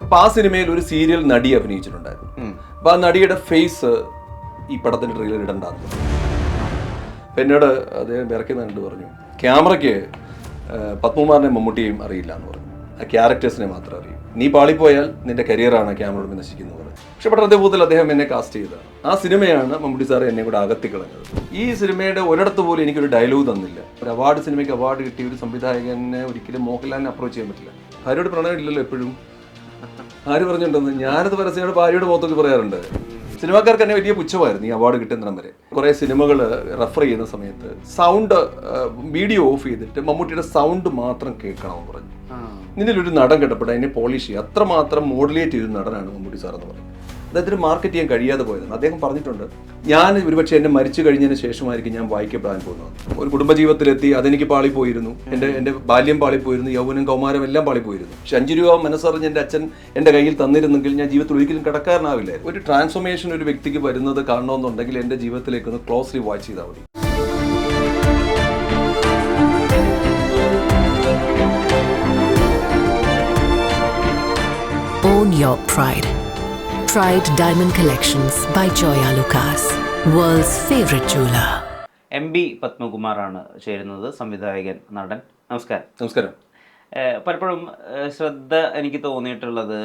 അപ്പൊ ആ സിനിമയിൽ ഒരു സീരിയൽ നടി അഭിനയിച്ചിട്ടുണ്ടായിരുന്നു. അപ്പൊ ആ നടിയുടെ ഫേസ് ഈ പടത്തിന്റെ ട്രെയിലർ ഇടണ്ടാന്ന്. അപ്പൊ എന്നോട് അദ്ദേഹം ഇറക്കുന്ന കണ്ടു പറഞ്ഞു, ക്യാമറയ്ക്ക് പത്മകുമാറിനെ മമ്മൂട്ടിയും അറിയില്ല എന്ന് പറഞ്ഞു, ആ ക്യാരക്ടേഴ്സിനെ മാത്രം അറിയും, നീ പാളിപ്പോയാൽ നിന്റെ കരിയറാണ് ക്യാമറയോട് നശിക്കുന്നത് പറഞ്ഞു. പക്ഷെ പക്ഷേ അതേപോലെ അദ്ദേഹം എന്നെ കാസ്റ്റ് ചെയ്തതാണ്. ആ സിനിമയാണ് മമ്മൂട്ടി സാറ് എന്നെ കൂടെ അകത്തിക്കളഞ്ഞത്. ഈ സിനിമയുടെ ഒരിടത്ത് പോലും എനിക്കൊരു ഡയലോഗ് തന്നില്ല. ഒരു അവാർഡ്, സിനിമയ്ക്ക് അവാർഡ് കിട്ടിയ ഒരു സംവിധായകനെ ഒരിക്കലും മോഹൻലാലിനെ അപ്രോച്ച് ചെയ്യാൻ പറ്റില്ല. ഭാര്യയോട് പ്രണയം ഇല്ലല്ലോ എപ്പോഴും. ആര് പറഞ്ഞിട്ടുണ്ടെന്ന് ഞാനത് പരസ്യമായിട്ട് ഭാര്യയുടെ മുഖത്തൊക്കെ പറയാറുണ്ട്. സിനിമാക്കാർക്ക് തന്നെ വലിയ പുച്ഛമായിരുന്നു ഈ അവാർഡ് കിട്ടുന്നിടം വരെ. കുറേ സിനിമകൾ റെഫർ ചെയ്യുന്ന സമയത്ത് സൗണ്ട് വീഡിയോ ഓഫ് ചെയ്തിട്ട് മമ്മൂട്ടിയുടെ സൗണ്ട് മാത്രം കേൾക്കണമെന്ന് പറഞ്ഞു. ഇതിലൊരു നടൻ കേട്ടപ്പോൾ അതിനെ പോളിഷ് ചെയ്യുക, അത്രമാത്രം മോഡുലേറ്റ് ചെയ്തൊരു നടനാണ് മമ്മൂട്ടി സാർ എന്ന് പറയുന്നത്. അദ്ദേഹത്തിന് മാർക്കറ്റ് ചെയ്യാൻ കഴിയാതെ പോയതാണ്. അദ്ദേഹം പറഞ്ഞിട്ടുണ്ട്, ഞാൻ ഒരുപക്ഷെ എന്നെ മരിച്ചു കഴിഞ്ഞതിന് ശേഷമായിരിക്കും ഞാൻ വായിക്കപ്പെടാൻ പോകുന്നത്. ഒരു കുടുംബജീവിതത്തിലെത്തി, അതെനിക്ക് പാളിപ്പോയിരുന്നു, എൻ്റെ ബാല്യം പാളിപ്പോയിരുന്നു, യൗവനം കൗമാരം എല്ലാം പാളിപ്പോയിരുന്നു. പക്ഷെ 5 രൂപ മനസ്സറിഞ്ഞ് എൻ്റെ അച്ഛൻ എൻ്റെ കയ്യിൽ തന്നിരുന്നെങ്കിൽ ഞാൻ ജീവിതത്തിൽ ഒരിക്കലും കടക്കാരനാവില്ല. ഒരു ട്രാൻസ്ഫോർമേഷൻ ഒരു വ്യക്തിക്ക് വരുന്നത് കാണണമെന്നുണ്ടെങ്കിൽ എൻ്റെ ജീവിതത്തിലേക്ക് ഒന്ന് ക്ലോസ്ലി വാച്ച് ചെയ്താൽ മതി. Own your pride. Pride Diamond Collections by Joya Lucas, world's favorite jeweler. MB പത്മകുമാറാണ് ചേരുന്നത്, സംവിധായകൻ, നടൻ. നമസ്കാരം. നമസ്കാരം. പലപ്പോഴും ശ്രദ്ധ എനിക്ക് തോന്നിയിട്ടുള്ളത്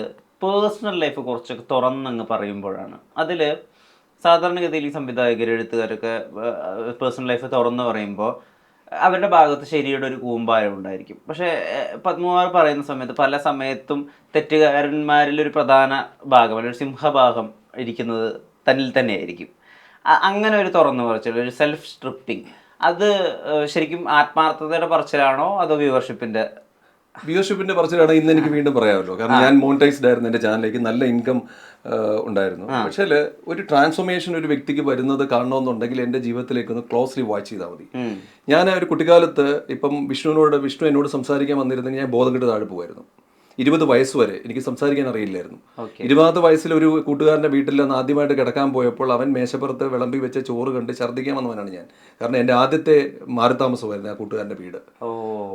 പേഴ്സണൽ ലൈഫ് കുറച്ചൊക്കെ തുറന്നങ്ങ് പറയുമ്പോഴാണ്. അതിൽ സാധാരണഗതിയിൽ ഈ സംവിധായകർ, എഴുത്തുകാരൊക്കെ പേഴ്സണൽ ലൈഫ് തുറന്ന് പറയുമ്പോൾ അവരുടെ ഭാഗത്ത് ശരിയുടെ ഒരു കൂമ്പാരം ഉണ്ടായിരിക്കും. പക്ഷേ പത്മകുമാർ പറയുന്ന സമയത്ത് പല സമയത്തും തെറ്റുകാരന്മാരിലൊരു പ്രധാന ഭാഗം, അല്ലെങ്കിൽ ഒരു സിംഹഭാഗം ഇരിക്കുന്നത് തന്നിൽ തന്നെയായിരിക്കും. അങ്ങനെ ഒരു തുറന്നു പറച്ചിൽ, ഒരു സെൽഫ് സ്ട്രിപ്പിംഗ്, അത് ശരിക്കും ആത്മാർത്ഥതയുടെ പറച്ചിലാണോ അതോ വ്യൂവർഷിപ്പിൻ്റെ പറച്ചിലാണ് ഇന്ന് എനിക്ക് വീണ്ടും പറയാമല്ലോ. കാരണം ഞാൻ മോണിറ്റൈസ്ഡ് ആയിരുന്നു, എൻ്റെ ചാനലിലേക്ക് നല്ല ഇൻകം ഉണ്ടായിരുന്നു. പക്ഷേ ഒരു ട്രാൻസ്ഫോർമേഷൻ ഒരു വ്യക്തിക്ക് വരുന്നത് കാണണമെന്നുണ്ടെങ്കിൽ എൻ്റെ ജീവിതത്തിലേക്ക് ഒന്ന് ക്ലോസ്ലി വാച്ച് ചെയ്താൽ മതി. ഞാൻ ഒരു കുട്ടിക്കാലത്ത് ഇപ്പം വിഷ്ണു എന്നോട് സംസാരിക്കാൻ വന്നിരുന്നെങ്കിൽ ഞാൻ ബോധം കെട്ട് താഴെ പോകുമായിരുന്നു. 20 വയസ്സ് വരെ എനിക്ക് സംസാരിക്കാൻ അറിയില്ലായിരുന്നു. 20 വയസ്സിൽ ഒരു കൂട്ടുകാരൻ്റെ വീട്ടിൽ നിന്ന് ആദ്യമായിട്ട് കിടക്കാൻ പോയപ്പോൾ അവൻ മേശപ്പുറത്ത് വിളമ്പി വെച്ച ചോറ് കണ്ട് ഛർദ്ദിക്കാൻ വന്നവനാണ് ഞാൻ. കാരണം എൻ്റെ ആദ്യത്തെ മാറിത്താമസമായിരുന്നു ആ കൂട്ടുകാരൻ്റെ വീട്.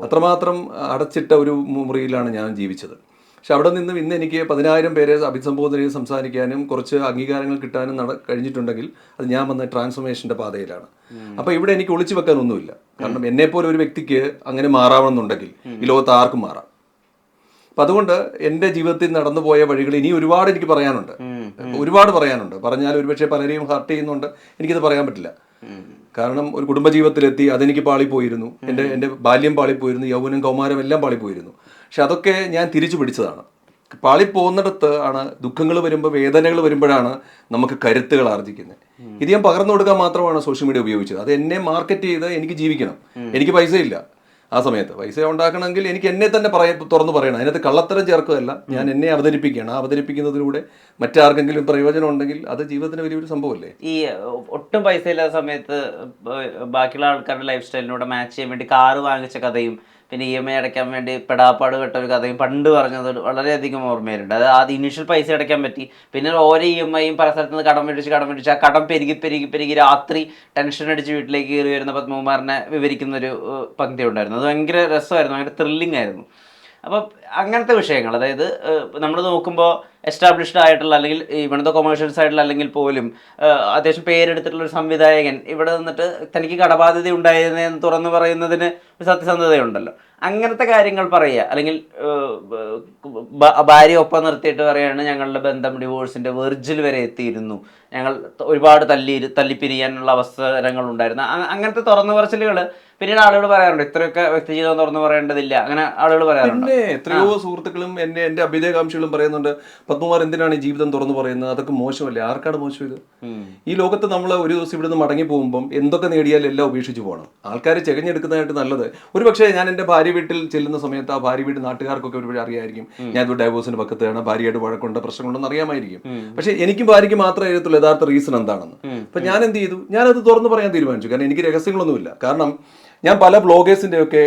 അത്രമാത്രം അടച്ചിട്ട ഒരു മുറിയിലാണ് ഞാൻ ജീവിച്ചത്. പക്ഷെ അവിടെ നിന്ന് ഇന്ന് എനിക്ക് 10,000 പേരെ അഭിസംബോധന ചെയ്ത് സംസാരിക്കാനും കുറച്ച് അംഗീകാരങ്ങൾ കിട്ടാനും കഴിഞ്ഞിട്ടുണ്ടെങ്കിൽ അത് ഞാൻ വന്ന ട്രാൻസ്ഫോർമേഷൻ്റെ പാതയിലാണ്. അപ്പോൾ ഇവിടെ എനിക്ക് ഒളിച്ചു വെക്കാനൊന്നുമില്ല. കാരണം എന്നെപ്പോലെ ഒരു വ്യക്തിക്ക് അങ്ങനെ മാറാമെന്നുണ്ടെങ്കിൽ ഈ ലോകത്ത് ആർക്കും മാറാം. അപ്പം അതുകൊണ്ട് എൻ്റെ ജീവിതത്തിൽ നടന്നു പോയ വഴികൾ ഇനി ഒരുപാട് എനിക്ക് പറയാനുണ്ട്, ഒരുപാട് പറയാനുണ്ട്. പറഞ്ഞാൽ ഒരുപക്ഷെ പലരെയും ഹർട്ട് ചെയ്യുന്നുണ്ട്, എനിക്കത് പറയാൻ പറ്റില്ല. കാരണം ഒരു കുടുംബജീവിതത്തിലെത്തി, അതെനിക്ക് പാളിപ്പോയിരുന്നു, എൻ്റെ ബാല്യം പാളിപ്പോയിരുന്നു, യൗവനം കൗമാരം എല്ലാം പാളിപ്പോയിരുന്നു. പക്ഷെ അതൊക്കെ ഞാൻ തിരിച്ചു പിടിച്ചതാണ്. പാളിപ്പോകുന്നിടത്ത് ആണ് ദുഃഖങ്ങൾ വരുമ്പോൾ, വേദനകൾ വരുമ്പോഴാണ് നമുക്ക് കരുത്തുകൾ ആർജിക്കുന്നത്. ഇത് ഞാൻ പകർന്നു കൊടുക്കാൻ മാത്രമാണ് സോഷ്യൽ മീഡിയ ഉപയോഗിച്ചത്. അത് എന്നെ മാർക്കറ്റ് ചെയ്ത് എനിക്ക് ജീവിക്കണം. എനിക്ക് പൈസ ഇല്ല. ആ സമയത്ത് പൈസ ഉണ്ടാക്കണമെങ്കിൽ എനിക്ക് എന്നെ തന്നെ തുറന്നു പറയണം. അതിനകത്ത് കള്ളത്തരം ചേർക്കുകയല്ല, ഞാൻ എന്നെ അവതരിപ്പിക്കുകയാണ്. ആ അവതരിപ്പിക്കുന്നതിലൂടെ മറ്റാർക്കെങ്കിലും പ്രയോജനം ഉണ്ടെങ്കിൽ അത് ജീവിതത്തിന് വലിയൊരു സംഭവമല്ലേ. ഈ ഒട്ടും പൈസ ഇല്ലാത്ത സമയത്ത് ബാക്കിയുള്ള ആൾക്കാരുടെ ലൈഫ് സ്റ്റൈലിനോട് മാച്ച് ചെയ്യാൻ വേണ്ടി കാറ് വാങ്ങിച്ച കഥയും പിന്നെ EMI അടയ്ക്കാൻ വേണ്ടി പെടാപ്പാട് പെട്ട ഒരു കഥയും പണ്ട് പറഞ്ഞത് വളരെയധികം ഓർമ്മയിലുണ്ട്. അത് ഇനീഷ്യൽ പൈസ അടയ്ക്കാൻ പറ്റി, പിന്നെ ഓരോ EMIയും പല സ്ഥലത്ത് നിന്ന് കടം മേടിച്ച് ആ കടം പെരുകി രാത്രി ടെൻഷൻ അടിച്ച് വീട്ടിലേക്ക് കയറി വരുന്ന പത്മകുമാറിനെ വിവരിക്കുന്നൊരു പങ്ക്തി ഉണ്ടായിരുന്നു. അത് ഭയങ്കര രസമായിരുന്നു, ഭയങ്കര ത്രില്ലിംഗ് ആയിരുന്നു. അപ്പോൾ അങ്ങനത്തെ വിഷയങ്ങൾ, അതായത് നമ്മൾ നോക്കുമ്പോൾ എസ്റ്റാബ്ലിഷ്ഡ് ആയിട്ടുള്ള അല്ലെങ്കിൽ ഇവിടുത്തെ കൊമേഴ്ഷ്യൽസ് ആയിട്ടുള്ള അല്ലെങ്കിൽ പോലും അത്യാവശ്യം പേരെടുത്തിട്ടുള്ള ഒരു സംവിധായകൻ ഇവിടെ നിന്നിട്ട് തനിക്ക് കടബാധ്യത ഉണ്ടായിരുന്നതെന്ന് തുറന്നു പറയുന്നതിന് ഒരു സത്യസന്ധതയുണ്ടല്ലോ. അങ്ങനത്തെ കാര്യങ്ങൾ പറയുക, അല്ലെങ്കിൽ ഭാര്യ ഒപ്പം നിർത്തിയിട്ട് പറയുകയാണ് ഞങ്ങളുടെ ബന്ധം ഡിവോഴ്സിൻ്റെ വെർജിൽ വരെ എത്തിയിരുന്നു, ഞങ്ങൾ ഒരുപാട് തല്ലിപ്പിരിയാനുള്ള അവസരങ്ങൾ ഉണ്ടായിരുന്നു. അങ്ങനത്തെ തുറന്നു പറച്ചിലുകൾ പിന്നീട് ആളുകൾ പറയാറുണ്ട്. ഇത്രയൊക്കെ വ്യക്തിജീവിതം തുറന്നു പറയേണ്ടതില്ല, അങ്ങനെ ആളുകൾ പറയാറുണ്ട്. പിന്നെ എത്രയോ സുഹൃത്തുക്കളും എൻ്റെ അഭ്യുദയകാംക്ഷികളും പറയുന്നുണ്ട്, പത്മകുമാർ എന്തിനാണ് ഈ ജീവിതം തുറന്നു പറയുന്നത്, അതൊക്കെ മോശമല്ലേ. ആർക്കാണ് മോശം ഇത്? ഈ ലോകത്ത് നമ്മൾ ഒരു ദിവസം ഇവിടുന്ന് മടങ്ങി പോകുമ്പം എന്തൊക്കെ നേടിയാലും എല്ലാം ഉപേക്ഷിച്ച് പോകണം. ആൾക്കാർ ചെകഞ്ഞെടുക്കുന്നതായിട്ട് നല്ലത്. ഒരു പക്ഷേ ഞാൻ എൻ്റെ ഭാര്യ വീട്ടിൽ ചെല്ലുന്ന സമയത്ത് ആ ഭാര്യ വീട് നാട്ടുകാർക്കൊക്കെ ഒരുപാട് അറിയായിരിക്കും, ഞാൻ ഒരു ഡൈവോഴ്സിന്റെ പക്കത്താണ്, ഭാര്യയായിട്ട് വഴക്കുണ്ട്, പ്രശ്നങ്ങളുണ്ടെന്ന് അറിയാമായിരിക്കും. പക്ഷേ എനിക്കും ഭാര്യയ്ക്ക് മാത്രമേ അറിയത്തുള്ളൂ യഥാർത്ഥ റീസൺ എന്താണെന്ന്. അപ്പം ഞാൻ എന്ത് ചെയ്തു, ഞാനത് തുറന്നു പറയാൻ തീരുമാനിച്ചു. കാരണം എനിക്ക് രഹസ്യങ്ങളൊന്നുമില്ല. കാരണം ഞാൻ പല ബ്ലോഗേഴ്സിന്റെ ഒക്കെ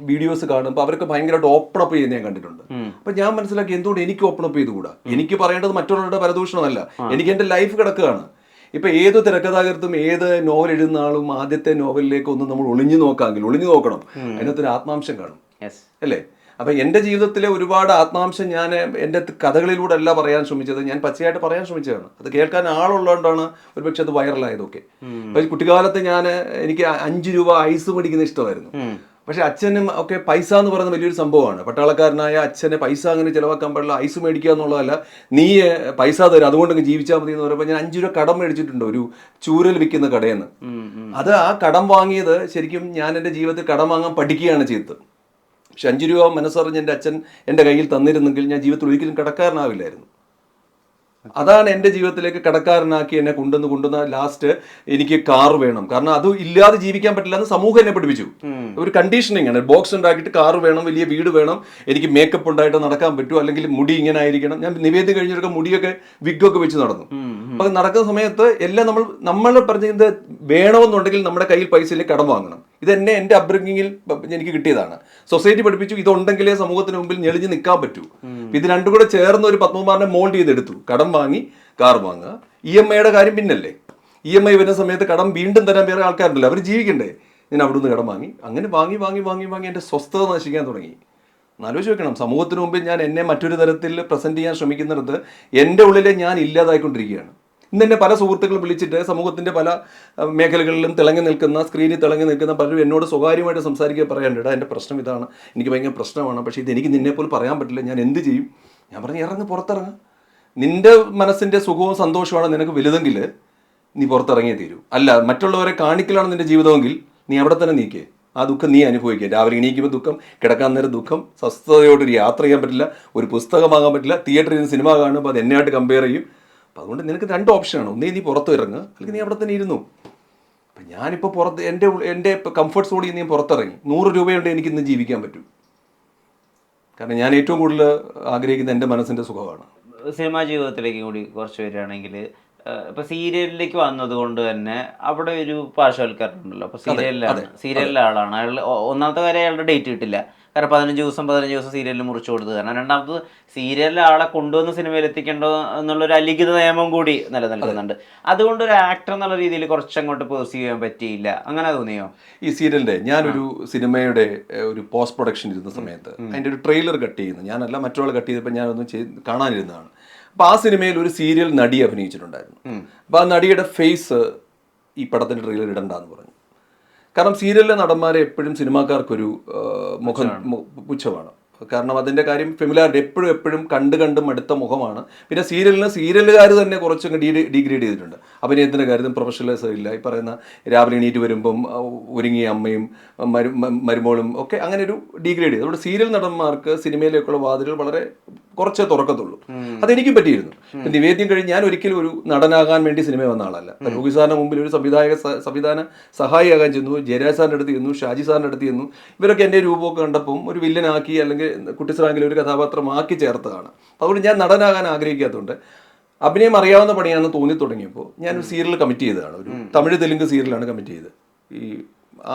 വീഡിയോസ് കാണുമ്പോൾ അവരൊക്കെ ഭയങ്കരമായിട്ട് ഓപ്പൺ അപ്പ് ചെയ്യുന്ന ഞാൻ കണ്ടിട്ടുണ്ട്. അപ്പൊ ഞാൻ മനസ്സിലാക്കി എന്തുകൊണ്ട് എനിക്ക് ഓപ്പൺ അപ്പ് ചെയ്തുകൂടാ. എനിക്ക് പറയേണ്ടത് മറ്റുള്ളവരുടെ പരദൂഷണമല്ല, എനിക്ക് എൻ്റെ ലൈഫ് കിടക്കുകയാണ്. ഇപ്പൊ ഏത് തിരക്കഥാകൃത്തും ഏത് നോവൽ എഴുതുന്ന ആളും ആദ്യത്തെ നോവലിലേക്ക് ഒന്ന് നമ്മൾ ഒളിഞ്ഞു നോക്കണം, അതിനകത്തൊരു ആത്മാംശം കാണും അല്ലേ. അപ്പം എൻ്റെ ജീവിതത്തിലെ ഒരുപാട് ആത്മാംശം ഞാൻ എൻ്റെ കഥകളിലൂടെ അല്ല പറയാൻ ശ്രമിച്ചത്, ഞാൻ പച്ചയായിട്ട് പറയാൻ ശ്രമിച്ചതാണ്. അത് കേൾക്കാൻ ആളുള്ളതുകൊണ്ടാണ് ഒരുപക്ഷെ അത് വൈറലായതൊക്കെ. അപ്പം കുട്ടിക്കാലത്ത് എനിക്ക് 5 രൂപ ഐസ് മേടിക്കുന്ന ഇഷ്ടമായിരുന്നു. പക്ഷെ അച്ഛനും ഒക്കെ പൈസ എന്ന് പറയുന്നത് വലിയൊരു സംഭവമാണ്. പട്ടാളക്കാരനായ അച്ഛനെ പൈസ അങ്ങനെ ചിലവാക്കാൻ പാടില്ല, ഐസ് മേടിക്കുക എന്നുള്ളതല്ല, നീ പൈസ തരും അതുകൊണ്ടൊക്കെ ജീവിച്ചാൽ മതി എന്ന് പറയുമ്പോൾ ഞാൻ 5 രൂപ കടം മേടിച്ചിട്ടുണ്ട് ഒരു ചൂരൽ വിൽക്കുന്ന കടയിൽ നിന്ന്. അത് ആ കടം വാങ്ങിയത് ശരിക്കും ഞാൻ എൻ്റെ ജീവിതത്തിൽ കടം വാങ്ങാൻ പഠിക്കുകയാണ് ചെയ്തത്. പക്ഷെ 5 രൂപ മനസ്സറിഞ്ഞ് എൻ്റെ അച്ഛൻ എൻ്റെ കയ്യിൽ തന്നിരുന്നെങ്കിൽ ഞാൻ ജീവിതത്തിൽ ഒരിക്കലും കടക്കാരനാവില്ലായിരുന്നു. അതാണ് എൻ്റെ ജീവിതത്തിലേക്ക് കടക്കാരനാക്കി എന്നെ കൊണ്ടുവന്ന് ലാസ്റ്റ് എനിക്ക് കാർ വേണം, കാരണം അത് ഇല്ലാതെ ജീവിക്കാൻ പറ്റില്ല എന്ന് സമൂഹം എന്നെ പഠിപ്പിച്ചു. ഒരു കണ്ടീഷനിങ് ആണ്. ബോക്സ് ഉണ്ടാക്കിയിട്ട് കാർ വേണം, വലിയ വീട് വേണം, എനിക്ക് മേക്കപ്പ് ഉണ്ടായിട്ട് നടക്കാൻ പറ്റൂ, അല്ലെങ്കിൽ മുടി ഇങ്ങനെ ആയിരിക്കണം. ഞാൻ നിവേദ്യം കഴിഞ്ഞൊക്കെ മുടിയൊക്കെ വിഗൊക്കെ വെച്ച് നടന്നു. അപ്പൊ നടക്കുന്ന സമയത്ത് എല്ലാം നമ്മൾ പറഞ്ഞത് വേണമെന്നുണ്ടെങ്കിൽ നമ്മുടെ കയ്യിൽ പൈസ ഇല്ലെങ്കിൽ കടം വാങ്ങണം. ഇതെന്നെ എൻ്റെ അപ്ബ്രിങ്ങിങ്ങിൽ എനിക്ക് കിട്ടിയതാണ്. സൊസൈറ്റി പഠിപ്പിച്ചു ഇതുണ്ടെങ്കിലേ സമൂഹത്തിന് മുമ്പിൽ ഞെളിഞ്ഞ് നിൽക്കാൻ പറ്റൂ. ഇത് രണ്ടും കൂടെ ചേർന്ന് ഒരു പത്മകുമാറിനെ മോൾഡ് ചെയ്തെടുത്തു. കടം വാങ്ങി കാർ വാങ്ങുക, EMIയുടെ കാര്യം പിന്നല്ലേ. EMI വരുന്ന സമയത്ത് കടം വീണ്ടും തരാൻ വേറെ ആൾക്കാരുണ്ടല്ലോ, അവർ ജീവിക്കണ്ടേ. ഞാൻ അവിടെ നിന്ന് കടം വാങ്ങി, അങ്ങനെ വാങ്ങി എൻ്റെ സ്വസ്ഥത നശിക്കാൻ തുടങ്ങി. ആലോചിച്ച് വെക്കണം, സമൂഹത്തിന് മുമ്പിൽ ഞാൻ എന്നെ മറ്റൊരു തരത്തിൽ പ്രസന്റ് ചെയ്യാൻ ശ്രമിക്കുന്നിടത്ത് എൻ്റെ ഉള്ളിലെ ഞാൻ ഇല്ലാതായിക്കൊണ്ടിരിക്കുകയാണ്. ഇന്ന് തന്നെ പല സുഹൃത്തുക്കൾ വിളിച്ചിട്ട് സമൂഹത്തിൻ്റെ പല മേഖലകളിലും സ്ക്രീനിൽ തിളങ്ങി നിൽക്കുന്ന പലരും എന്നോട് സ്വകാര്യമായിട്ട് സംസാരിക്കുക പറയാനുണ്ട്, എൻ്റെ പ്രശ്നം ഇതാണ്, എനിക്ക് ഭയങ്കര പ്രശ്നമാണ്, പക്ഷേ ഇതെനിക്ക് നിന്നെപ്പോലും പറയാൻ പറ്റില്ല, ഞാൻ എന്ത് ചെയ്യും? ഞാൻ പറഞ്ഞു പുറത്തിറങ്ങുക. നിൻ്റെ മനസ്സിൻ്റെ സുഖവും സന്തോഷമാണ് നിനക്ക് വലുതെങ്കിൽ നീ പുറത്തിറങ്ങിയേ തീരൂ. അല്ല, മറ്റുള്ളവരെ കാണിക്കലാണ് നിൻ്റെ ജീവിതമെങ്കിൽ നീ അവിടെ തന്നെ നീക്കേ. ആ ദുഃഖം നീ അനുഭവിക്കുക. രാവിലെ എണീക്കുമ്പോൾ ദുഃഖം, കിടക്കാൻ നേരം ദുഃഖം, സ്വസ്ഥതയോടൊരു യാത്ര ചെയ്യാൻ പറ്റില്ല, ഒരു പുസ്തകം വാങ്ങാൻ പറ്റില്ല, തിയേറ്ററിൽ നിന്ന് സിനിമ കാണുമ്പോൾ അത് എന്നെയായിട്ട് കമ്പയർ ചെയ്യും. അപ്പം അതുകൊണ്ട് നിനക്ക് 2 ഓപ്ഷനാണ്. ഒന്നേ നീ പുറത്ത് ഇറങ്ങുക, അല്ലെങ്കിൽ നീ അവിടെ തന്നെ ഇരുന്നു. അപ്പം ഞാനിപ്പോൾ പുറത്ത് എൻ്റെ കംഫർട്ട് സോണിൽ നീ പുറത്തിറങ്ങി 100 രൂപയുണ്ട് എനിക്ക് ഇന്ന് ജീവിക്കാൻ പറ്റും. കാരണം ഞാൻ ഏറ്റവും കൂടുതൽ ആഗ്രഹിക്കുന്ന എൻ്റെ മനസ്സിൻ്റെ സുഖമാണ്. സിനിമാ ജീവിതത്തിലേക്ക് കൂടി കുറച്ച് വരികയാണെങ്കിൽ, ഇപ്പൊ സീരിയലിലേക്ക് വന്നത് കൊണ്ട് തന്നെ അവിടെ ഒരു പാർശ്വവൽക്കരണം ഉണ്ടല്ലോ. അപ്പൊ സീരിയലിലെ ആളാണ് അയാൾ. ഒന്നാമത്തെ കാര്യം അയാളുടെ ഡേറ്റ് കിട്ടില്ല, കാരണം 15 ദിവസം സീരിയലിൽ മുറിച്ചു കൊടുത്തത്. കാരണം രണ്ടാമത് സീരിയലിലെ ആളെ കൊണ്ടുവന്ന് സിനിമയിൽ എത്തിക്കേണ്ടോ എന്നുള്ളൊരു അലിഖിത നിയമം കൂടി നിലനിൽക്കുന്നുണ്ട്. അതുകൊണ്ട് ഒരു ആക്ടർ എന്നുള്ള രീതിയിൽ കുറച്ചങ്ങോട്ട് പെർസീവ് ചെയ്യാൻ പറ്റിയില്ല, അങ്ങനെ തോന്നിയോ? ഈ സീരിയലിന്റെ ഞാനൊരു സിനിമയുടെ ഒരു പോസ്റ്റ് പ്രൊഡക്ഷൻ ഇരുന്ന സമയത്ത് അതിൻ്റെ ഒരു ട്രെയിലർ കട്ട് ചെയ്യുന്നു, ഞാനല്ല മറ്റൊരാൾ കട്ട് ചെയ്തപ്പോൾ ഞാനൊന്ന് കാണാനിരുന്നതാണ്. അപ്പോൾ ആ സിനിമയിൽ ഒരു സീരിയൽ നടി അഭിനയിച്ചിട്ടുണ്ടായിരുന്നു. അപ്പോൾ ആ നടിയുടെ ഫേസ് ഈ പടത്തിൻ്റെ ട്രെയിലർ ഇടണ്ടെന്ന് പറഞ്ഞു. കാരണം സീരിയലിലെ നടന്മാരെ എപ്പോഴും സിനിമാക്കാർക്കൊരു മുഖം പുച്ഛമാണ്. കാരണം അതിൻ്റെ കാര്യം ഫെമിലാരിറ്റി, എപ്പോഴും കണ്ട് മടുത്ത മുഖമാണ്. പിന്നെ സീരിയലുകാർ തന്നെ കുറച്ചങ്ങ് ഡീഗ്രേഡ് ചെയ്തിട്ടുണ്ട്. അഭിനയത്തിൻ്റെ കാര്യത്തിൽ പ്രൊഫഷണലൈസ് ഇല്ല. ഈ പറയുന്ന രാവിലെ എണീറ്റ് വരുമ്പം ഒരുങ്ങിയ അമ്മയും മരുമോളും ഒക്കെ അങ്ങനെ ഒരു ഡീഗ്രേഡ് ചെയ്തു. അതുകൊണ്ട് സീരിയൽ നടന്മാർക്ക് സിനിമയിലേക്കുള്ള വാതിലുകൾ വളരെ കുറച്ചേ തുറക്കത്തുള്ളൂ. അതെനിക്കും പറ്റിയിരുന്നു. നിവേദ്യം കഴിഞ്ഞ് ഞാൻ ഒരിക്കലും ഒരു നടനാകാൻ വേണ്ടി സിനിമ വന്ന ആളല്ല. റോബി സാറിന് മുമ്പിൽ ഒരു സംവിധാന സഹായിയാകാൻ ചെന്നു, ജയരാജ് സാറിൻ്റെ അടുത്ത് ചെന്നു, ഷാജി സാറിൻ്റെ അടുത്ത് ചെന്നു. ഇവരൊക്കെ എൻ്റെ രൂപമൊക്കെ കണ്ടപ്പം ഒരു വില്ലനാക്കി അല്ലെങ്കിൽ കുട്ടിസ്രാങ്കിലെ ഒരു കഥാപാത്രമാക്കി ചേർത്തതാണ്. അതുകൊണ്ട് ഞാൻ നടനാകാൻ ആഗ്രഹിക്കാത്തതുകൊണ്ട് അഭിനയം അറിയാവുന്ന പണിയാണെന്ന് തോന്നി തുടങ്ങിയപ്പോൾ ഞാനൊരു സീരിയൽ കമ്മിറ്റ് ചെയ്തതാണ്. ഒരു തമിഴ് തെലുങ്ക് സീരിയലാണ് കമ്മിറ്റ് ചെയ്തത്.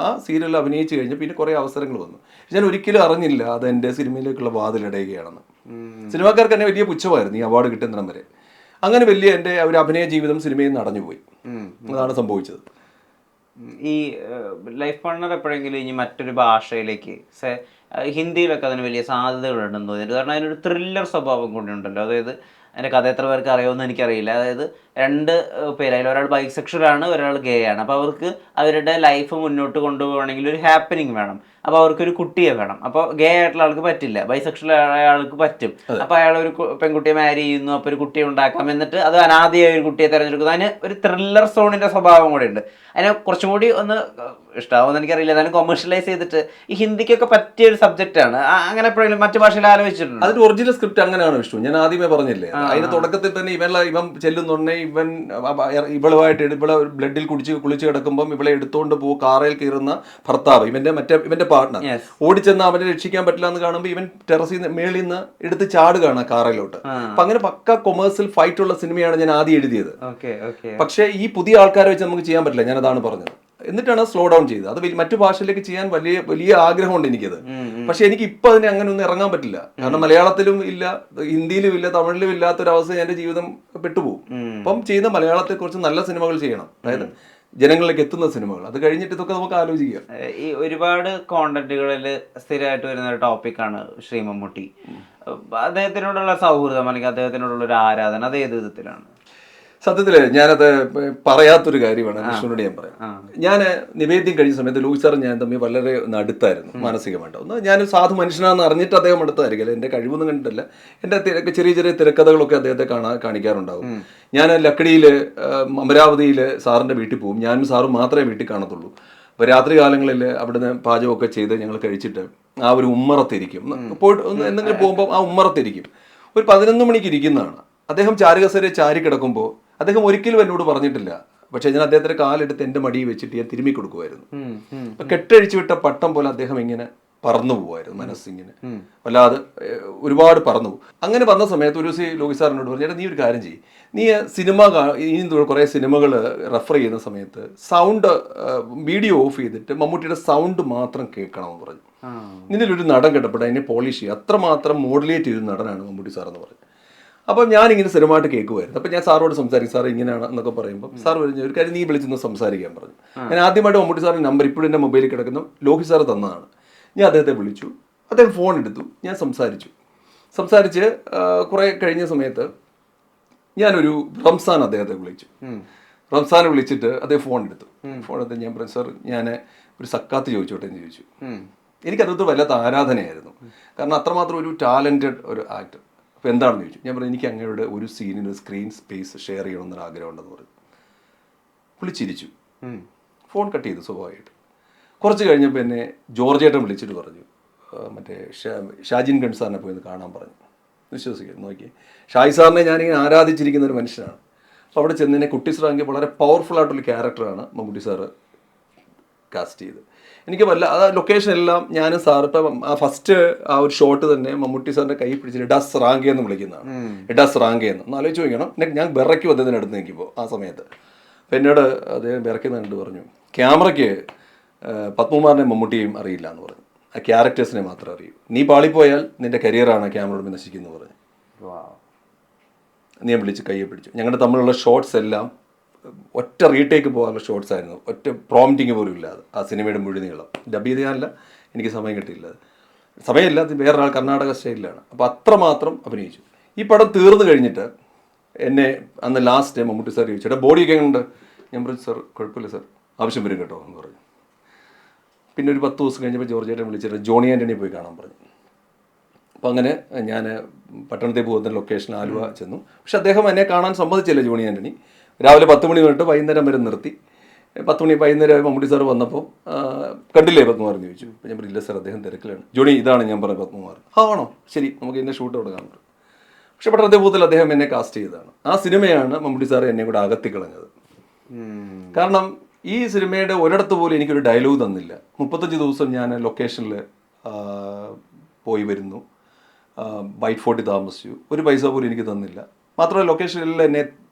ആ സീരിയലിൽ അഭിനയിച്ച് കഴിഞ്ഞ് പിന്നെ കുറേ അവസരങ്ങൾ വന്നു. ഞാൻ ഒരിക്കലും അറിഞ്ഞില്ല അത് എൻ്റെ സിനിമയിലേക്കുള്ള വാതിലിടയുകയാണെന്ന്. സിനിമാക്കാർക്ക് തന്നെ വലിയ പുച്ഛമായിരുന്നു ഈ അവാർഡ് കിട്ടുന്നിടം വരെ. അങ്ങനെ വലിയ എൻ്റെ ഒരു അഭിനയ ജീവിതം സിനിമയിൽ നിന്ന് അടഞ്ഞുപോയി. അതാണ് സംഭവിച്ചത്. ഈ ലൈഫ് പാർട്ണർ എപ്പോഴെങ്കിലും ഇനി മറ്റൊരു ഭാഷയിലേക്ക്, ഹിന്ദിയിലൊക്കെ അതിന് വലിയ സാധ്യതകളുണ്ടെന്ന് തോന്നിയിട്ട്, കാരണം അതിനൊരു ത്രില്ലർ സ്വഭാവം കൂടിയുണ്ടല്ലോ. അതായത് അതിൻ്റെ കഥ എത്ര പേർക്ക് അറിയുമെന്ന് എനിക്കറിയില്ല. അതായത് 2 പേര്, അതിൽ ഒരാൾ ബൈസെക്ഷൽ ആണ്, ഒരാൾ ഗേ ആണ്. അപ്പോൾ അവർക്ക് അവരുടെ ലൈഫ് മുന്നോട്ട് കൊണ്ടുപോകണമെങ്കിൽ ഒരു ഹാപ്പനിങ് വേണം. അപ്പോൾ അവർക്കൊരു കുട്ടിയെ വേണം. അപ്പോൾ ഗേ ആയിട്ടുള്ള ആൾക്ക് പറ്റില്ല, ബൈസെക്ഷൽ ആൾക്ക് പറ്റും. അപ്പോൾ അയാൾ ഒരു പെൺകുട്ടിയെ മാരി ചെയ്യുന്നു, അപ്പോൾ ഒരു കുട്ടിയെ ഉണ്ടാക്കാം, എന്നിട്ട് അത് അനാദിയായ ഒരു കുട്ടിയെ തിരഞ്ഞെടുക്കുന്നു. അതിന് ഒരു ത്രില്ലർ സോണിൻ്റെ സ്വഭാവം കൂടെ ഉണ്ട്. അതിനെ കുറച്ചും കൂടി ഒന്ന് ഇഷ്ടമാവുമെന്ന് എനിക്കറിയില്ല. അതിന് കൊമേഴ്ഷ്യലൈസ് ചെയ്തിട്ട് ഈ ഹിന്ദിക്കൊക്കെ പറ്റിയ ഒരു സബ്ജക്റ്റാണ്. അങ്ങനെ എപ്പോഴെങ്കിലും മറ്റു ഭാഷയിൽ ആലോചിച്ചിട്ടുണ്ട്? അതിന്റെ ഒറിജിനൽ സ്ക്രിപ്റ്റ് അങ്ങനെയാണ് വിഷ്ണു. ഞാൻ ആദ്യമേ പറഞ്ഞില്ലേ, അതിന്റെ തുടക്കത്തിൽ തന്നെ ഇവൻ ചെല്ലുന്നുണ്ടെ ഇവളുമായിട്ട് ഇവളെ ബ്ലഡിൽ കുളിച്ച് കിടക്കുമ്പോൾ ഇവളെ എടുത്തുകൊണ്ട് പോകും കാറിൽ കയറുന്ന ഭർത്താവ്, ഇവന്റെ പാർട്ട്ണർ ഓടിച്ചെന്ന് അവനെ രക്ഷിക്കാൻ പറ്റില്ല എന്ന് കാണുമ്പോൾ ഇവൻ ടെറസിൽ മേളിൽ നിന്ന് എടുത്ത് ചാടുകയാണ് കാറിലോട്ട്. അപ്പൊ അങ്ങനെ പക്ക കൊമേഴ്സ്യൽ ഫൈറ്റ് ഉള്ള സിനിമയാണ് ഞാൻ ആദ്യം എഴുതിയത്. പക്ഷേ ഈ പുതിയ ആൾക്കാരെ വെച്ച് നമുക്ക് ചെയ്യാൻ പറ്റില്ല, ഞാൻ അതാണ് പറഞ്ഞത്. എന്നിട്ടാണ് സ്ലോ ഡൗൺ ചെയ്തത്. അത് മറ്റു ഭാഷയിലേക്ക് ചെയ്യാൻ വലിയ ആഗ്രഹമുണ്ട് എനിക്കത്. പക്ഷെ എനിക്ക് ഇപ്പൊ അതിനെ അങ്ങനെ ഒന്നും ഇറങ്ങാൻ പറ്റില്ല. കാരണം മലയാളത്തിലും ഇല്ല, ഹിന്ദിയിലും ഇല്ല, തമിഴിലും ഇല്ലാത്തൊരവസ്ഥ എന്റെ ജീവിതം പെട്ടുപോകും. അപ്പം ചെയ്യുന്ന മലയാളത്തെ കുറിച്ച് നല്ല സിനിമകൾ ചെയ്യണം. അതായത് ജനങ്ങളിലേക്ക് എത്തുന്ന സിനിമകൾ. അത് കഴിഞ്ഞിട്ട് ഇതൊക്കെ നമുക്ക് ആലോചിക്കാം. ഈ ഒരുപാട് കോണ്ടന്റുകളിൽ സ്ഥിരമായിട്ട് വരുന്ന ഒരു ടോപ്പിക്കാണ് ശ്രീ മമ്മൂട്ടി. അദ്ദേഹത്തിനോടുള്ള സൗഹൃദം അല്ലെങ്കിൽ അദ്ദേഹത്തിനോടുള്ള ഒരു ആരാധന അത് ഏത് വിധത്തിലാണ്? സത്യത്തില് ഞാനത് പറയാത്തൊരു കാര്യമാണ് വിഷ്ണുവിനോട് ഞാൻ പറയാം. ഞാൻ നിവേദ്യം കഴിഞ്ഞ സമയത്ത് ലൂയിസ് സാറും ഞാൻ തമ്മിൽ വളരെ അടുത്തായിരുന്നു മാനസികമായിട്ട്. ഒന്ന് ഞാൻ സാധു മനുഷ്യനാണെന്ന് അറിഞ്ഞിട്ട് അദ്ദേഹം അടുത്തായിരിക്കില്ല, എൻ്റെ കഴിവൊന്നും കണ്ടിട്ടില്ല. എൻ്റെ ചെറിയ ചെറിയ തിരക്കഥകളൊക്കെ അദ്ദേഹത്തെ കാണിക്കാറുണ്ടാവും. ഞാൻ ലക്കിടിയിൽ അമരാവതിയിൽ സാറിൻ്റെ വീട്ടിൽ പോകും. ഞാനും സാറും മാത്രമേ വീട്ടിൽ കാണത്തുള്ളൂ. അപ്പോൾ രാത്രി കാലങ്ങളിൽ അവിടുന്ന് പാചകമൊക്കെ ചെയ്ത് ഞങ്ങൾ കഴിച്ചിട്ട് ആ ഒരു ഉമ്മറത്തിരിക്കും. പോയിട്ട് ഒന്ന് എന്തെങ്കിലും പോകുമ്പോൾ ആ ഉമ്മറത്തിരിക്കും. ഒരു 11 മണിക്ക് ഇരിക്കുന്നതാണ്. അദ്ദേഹം ചാരുകസേരയെ ചാരി കിടക്കുമ്പോൾ അദ്ദേഹം ഒരിക്കലും എന്നോട് പറഞ്ഞിട്ടില്ല, പക്ഷെ ഞാൻ അദ്ദേഹത്തിന്റെ കാലെടുത്ത് എൻ്റെ മടിയിൽ വെച്ചിട്ട് ഞാൻ തിരുമ്മി കൊടുക്കുമായിരുന്നു. അപ്പൊ കെട്ടഴിച്ചു വിട്ട പട്ടം പോലെ അദ്ദേഹം ഇങ്ങനെ പറന്നു പോവായിരുന്നു, മനസ്സിങ്ങനെ വല്ലാതെ ഒരുപാട് പറന്നു പോകും. അങ്ങനെ വന്ന സമയത്ത് ഒരു ദിവസം ലോകി സാറിനോട് പറഞ്ഞു, ചേട്ടാ നീ ഒരു കാര്യം ചെയ്യും, നീ സിനിമ ഇനി കുറേ സിനിമകൾ റെഫർ ചെയ്യുന്ന സമയത്ത് സൗണ്ട് വീഡിയോ ഓഫ് ചെയ്തിട്ട് മമ്മൂട്ടിയുടെ സൗണ്ട് മാത്രം കേൾക്കണമെന്ന് പറഞ്ഞു. ഇതിലൊരു നടൻ കേട്ടപ്പോൾ അതിനെ പോളിഷ് ചെയ്യുക, അത്രമാത്രം മോഡുലേറ്റ് ചെയ്തൊരു നടനാണ് മമ്മൂട്ടി സാർ എന്ന് പറഞ്ഞു. അപ്പം ഞാനിങ്ങനെ സ്ഥിരമായിട്ട് കേൾക്കുമായിരുന്നു. അപ്പം ഞാൻ സാറോട് സംസാരിക്കും, സാർ ഇങ്ങനെയാണ് എന്നൊക്കെ പറയുമ്പോൾ സാർ പറഞ്ഞു ഒരു കാര്യം നീ വിളിച്ചൊന്ന് സംസാരിക്കാൻ പറഞ്ഞു. ഞാൻ ആദ്യമായിട്ട് മമ്മൂട്ടി സാറിൻ്റെ നമ്പർ ഇപ്പോഴും എൻ്റെ മൊബൈലിൽ കിടക്കുന്ന ലോഹി സാർ തന്നതാണ്. ഞാൻ അദ്ദേഹത്തെ വിളിച്ചു, അദ്ദേഹം ഫോൺ എടുത്തു, ഞാൻ സംസാരിച്ച് കുറേ കഴിഞ്ഞ സമയത്ത് ഞാനൊരു റംസാൻ അദ്ദേഹത്തെ വിളിച്ചു. റംസാനെ വിളിച്ചിട്ട് അദ്ദേഹം ഫോൺ എടുത്തു. ഞാൻ പറഞ്ഞു സാർ ഞാൻ ഒരു സക്കാത്ത് ചോദിച്ചോട്ടെ എന്ന് ചോദിച്ചു. എനിക്കതൊരു വല്ലാത്ത ആരാധനയായിരുന്നു, കാരണം അത്രമാത്രം ഒരു ടാലൻറ്റഡ് ഒരു ആക്ടർ. അപ്പോൾ എന്താണെന്ന് ചോദിച്ചു. ഞാൻ പറഞ്ഞു എനിക്ക് അങ്ങയുടെ ഒരു സീനിന് സ്ക്രീൻ സ്പേസ് ഷെയർ ചെയ്യണമെന്നൊരു ആഗ്രഹമുണ്ടെന്ന് പറഞ്ഞു. വിളിച്ചിരിച്ചു, ഫോൺ കട്ട് ചെയ്തു സ്വാഭാവികമായിട്ട്. കുറച്ച് കഴിഞ്ഞപ്പോൾ എന്നെ ജോർജേട്ടൻ വിളിച്ചിട്ട് പറഞ്ഞു, മറ്റേ ഷാജിൻ ഗൺ സാറിനെ പോയി ഒന്ന് കാണാൻ പറഞ്ഞു. വിശ്വസിക്കുക നോക്കി, ഷാജി സാറിനെ ഞാനിങ്ങനെ ആരാധിച്ചിരിക്കുന്ന ഒരു മനുഷ്യനാണ്. അപ്പോൾ അവിടെ ചെന്നതിനെ കുട്ടി സ്രാങ്കി വളരെ പവർഫുൾ ആയിട്ടുള്ള ക്യാരക്ടറാണ് മമ്മൂട്ടി സാറ് കാസ്റ്റ് ചെയ്ത്. എനിക്ക് ലൊക്കേഷൻ എല്ലാം ഞാനും സാർ ഇപ്പം ആ ഫസ്റ്റ് ആ ഒരു ഷോട്ട് തന്നെ മമ്മൂട്ടി സാറിൻ്റെ കൈ പിടിച്ചിട്ട് ഡസ് റാങ്കെ എന്ന് വിളിക്കുന്നതാണ്. ഡസ് റാങ്കെ എന്ന് ആലോചിച്ച് നോക്കണം. ഞാൻ വിറയ്ക്കും അദ്ദേഹത്തിന് അടുത്ത് നിൽക്കുമ്പോൾ ആ സമയത്ത്. അപ്പം എന്നോട് അദ്ദേഹം വിറയ്ക്കുന്ന കണ്ട് പറഞ്ഞു, ക്യാമറയ്ക്ക് പത്മകുമാറിനെ മമ്മൂട്ടിയും അറിയില്ല എന്ന് പറഞ്ഞു, ആ ക്യാരക്ടേഴ്സിനെ മാത്രമേ അറിയൂ. നീ പാളിപ്പോയാൽ നിന്റെ കരിയറാണ് ക്യാമറയോട് നശിക്കുന്നത് പറഞ്ഞു. ഞാൻ വിളിച്ച് കയ്യെ പിടിച്ചു. ഞങ്ങളുടെ തമ്മിലുള്ള ഷോട്ട്സ് എല്ലാം ഒറ്റ റീടേക്ക് പോകാനുള്ള ഷോട്ട്സ് ആയിരുന്നു, ഒറ്റ പ്രോംപ്റ്റിങ് പോലും ഇല്ലാതെ ആ സിനിമയുടെ മുഴുനീളം. ഡബ് ചെയ്ത് ഞാനല്ല, എനിക്ക് സമയം കിട്ടിയില്ല, സമയമില്ല, അത് വേറൊരാൾ കർണാടക സ്റ്റൈലിലാണ്. അപ്പോൾ അത്രമാത്രം അഭിനയിച്ചു. ഈ പടം തീർന്നു കഴിഞ്ഞിട്ട് എന്നെ അന്ന് ലാസ്റ്റ് മമ്മൂട്ടി സാർ ചോദിച്ചു, ബോഡിയൊക്കെ ഉണ്ട്. ഞാൻ പറഞ്ഞു സാർ കുഴപ്പമില്ല സാർ, ആവശ്യം വരും കേട്ടോ എന്ന് പറഞ്ഞു. പിന്നെ ഒരു 10 ദിവസം കഴിഞ്ഞപ്പോൾ ജോർജേട്ടൻ വിളിച്ചിട്ട് ജോണി ആൻ്റണി പോയി കാണാൻ പറഞ്ഞു. അപ്പോൾ അങ്ങനെ ഞാൻ പട്ടണത്തിൽ പോകുന്ന ലൊക്കേഷൻ ആലുവ ചെന്നു. പക്ഷെ അദ്ദേഹം എന്നെ കാണാൻ സമ്മതിച്ചില്ല. ജോണി ആൻ്റണി രാവിലെ 10 മണി തൊട്ട് വൈകുന്നേരം വരെ നിർത്തി. 10 മണി വൈകുന്നേരം മമ്മൂട്ടി സാർ വന്നപ്പോൾ കണ്ടില്ലേ പത്മകുമാർ എന്ന് ചോദിച്ചു. അപ്പോൾ ഞാൻ പറയില്ല സാർ അദ്ദേഹം തിരക്കിലാണ്. ജോണി ഇതാണ് ഞാൻ പറഞ്ഞ പത്മകുമാർ. ആണോ ശരി, നമുക്ക് ഇതിൻ്റെ ഷൂട്ട് അവിടെ കാണും. പക്ഷെ പട്ടണത്തെ പൂത്തിൽ അദ്ദേഹം എന്നെ കാസ്റ്റ് ചെയ്തതാണ്. ആ സിനിമയാണ് മമ്മൂട്ടി സാർ എന്നെ കൂടെ അകത്തിക്കളഞ്ഞത്. കാരണം ഈ സിനിമയുടെ ഒരിടത്ത് പോലും എനിക്കൊരു ഡയലോഗ് തന്നില്ല. 35 ദിവസം ഞാൻ ലൊക്കേഷനിൽ പോയി വരുന്നു, വൈറ്റ് ഫോർട്ടിൽ താമസിച്ചു, ഒരു പൈസ പോലും എനിക്ക് തന്നില്ല. മാത്രമല്ല ലൊക്കേഷനിൽ എന്നെ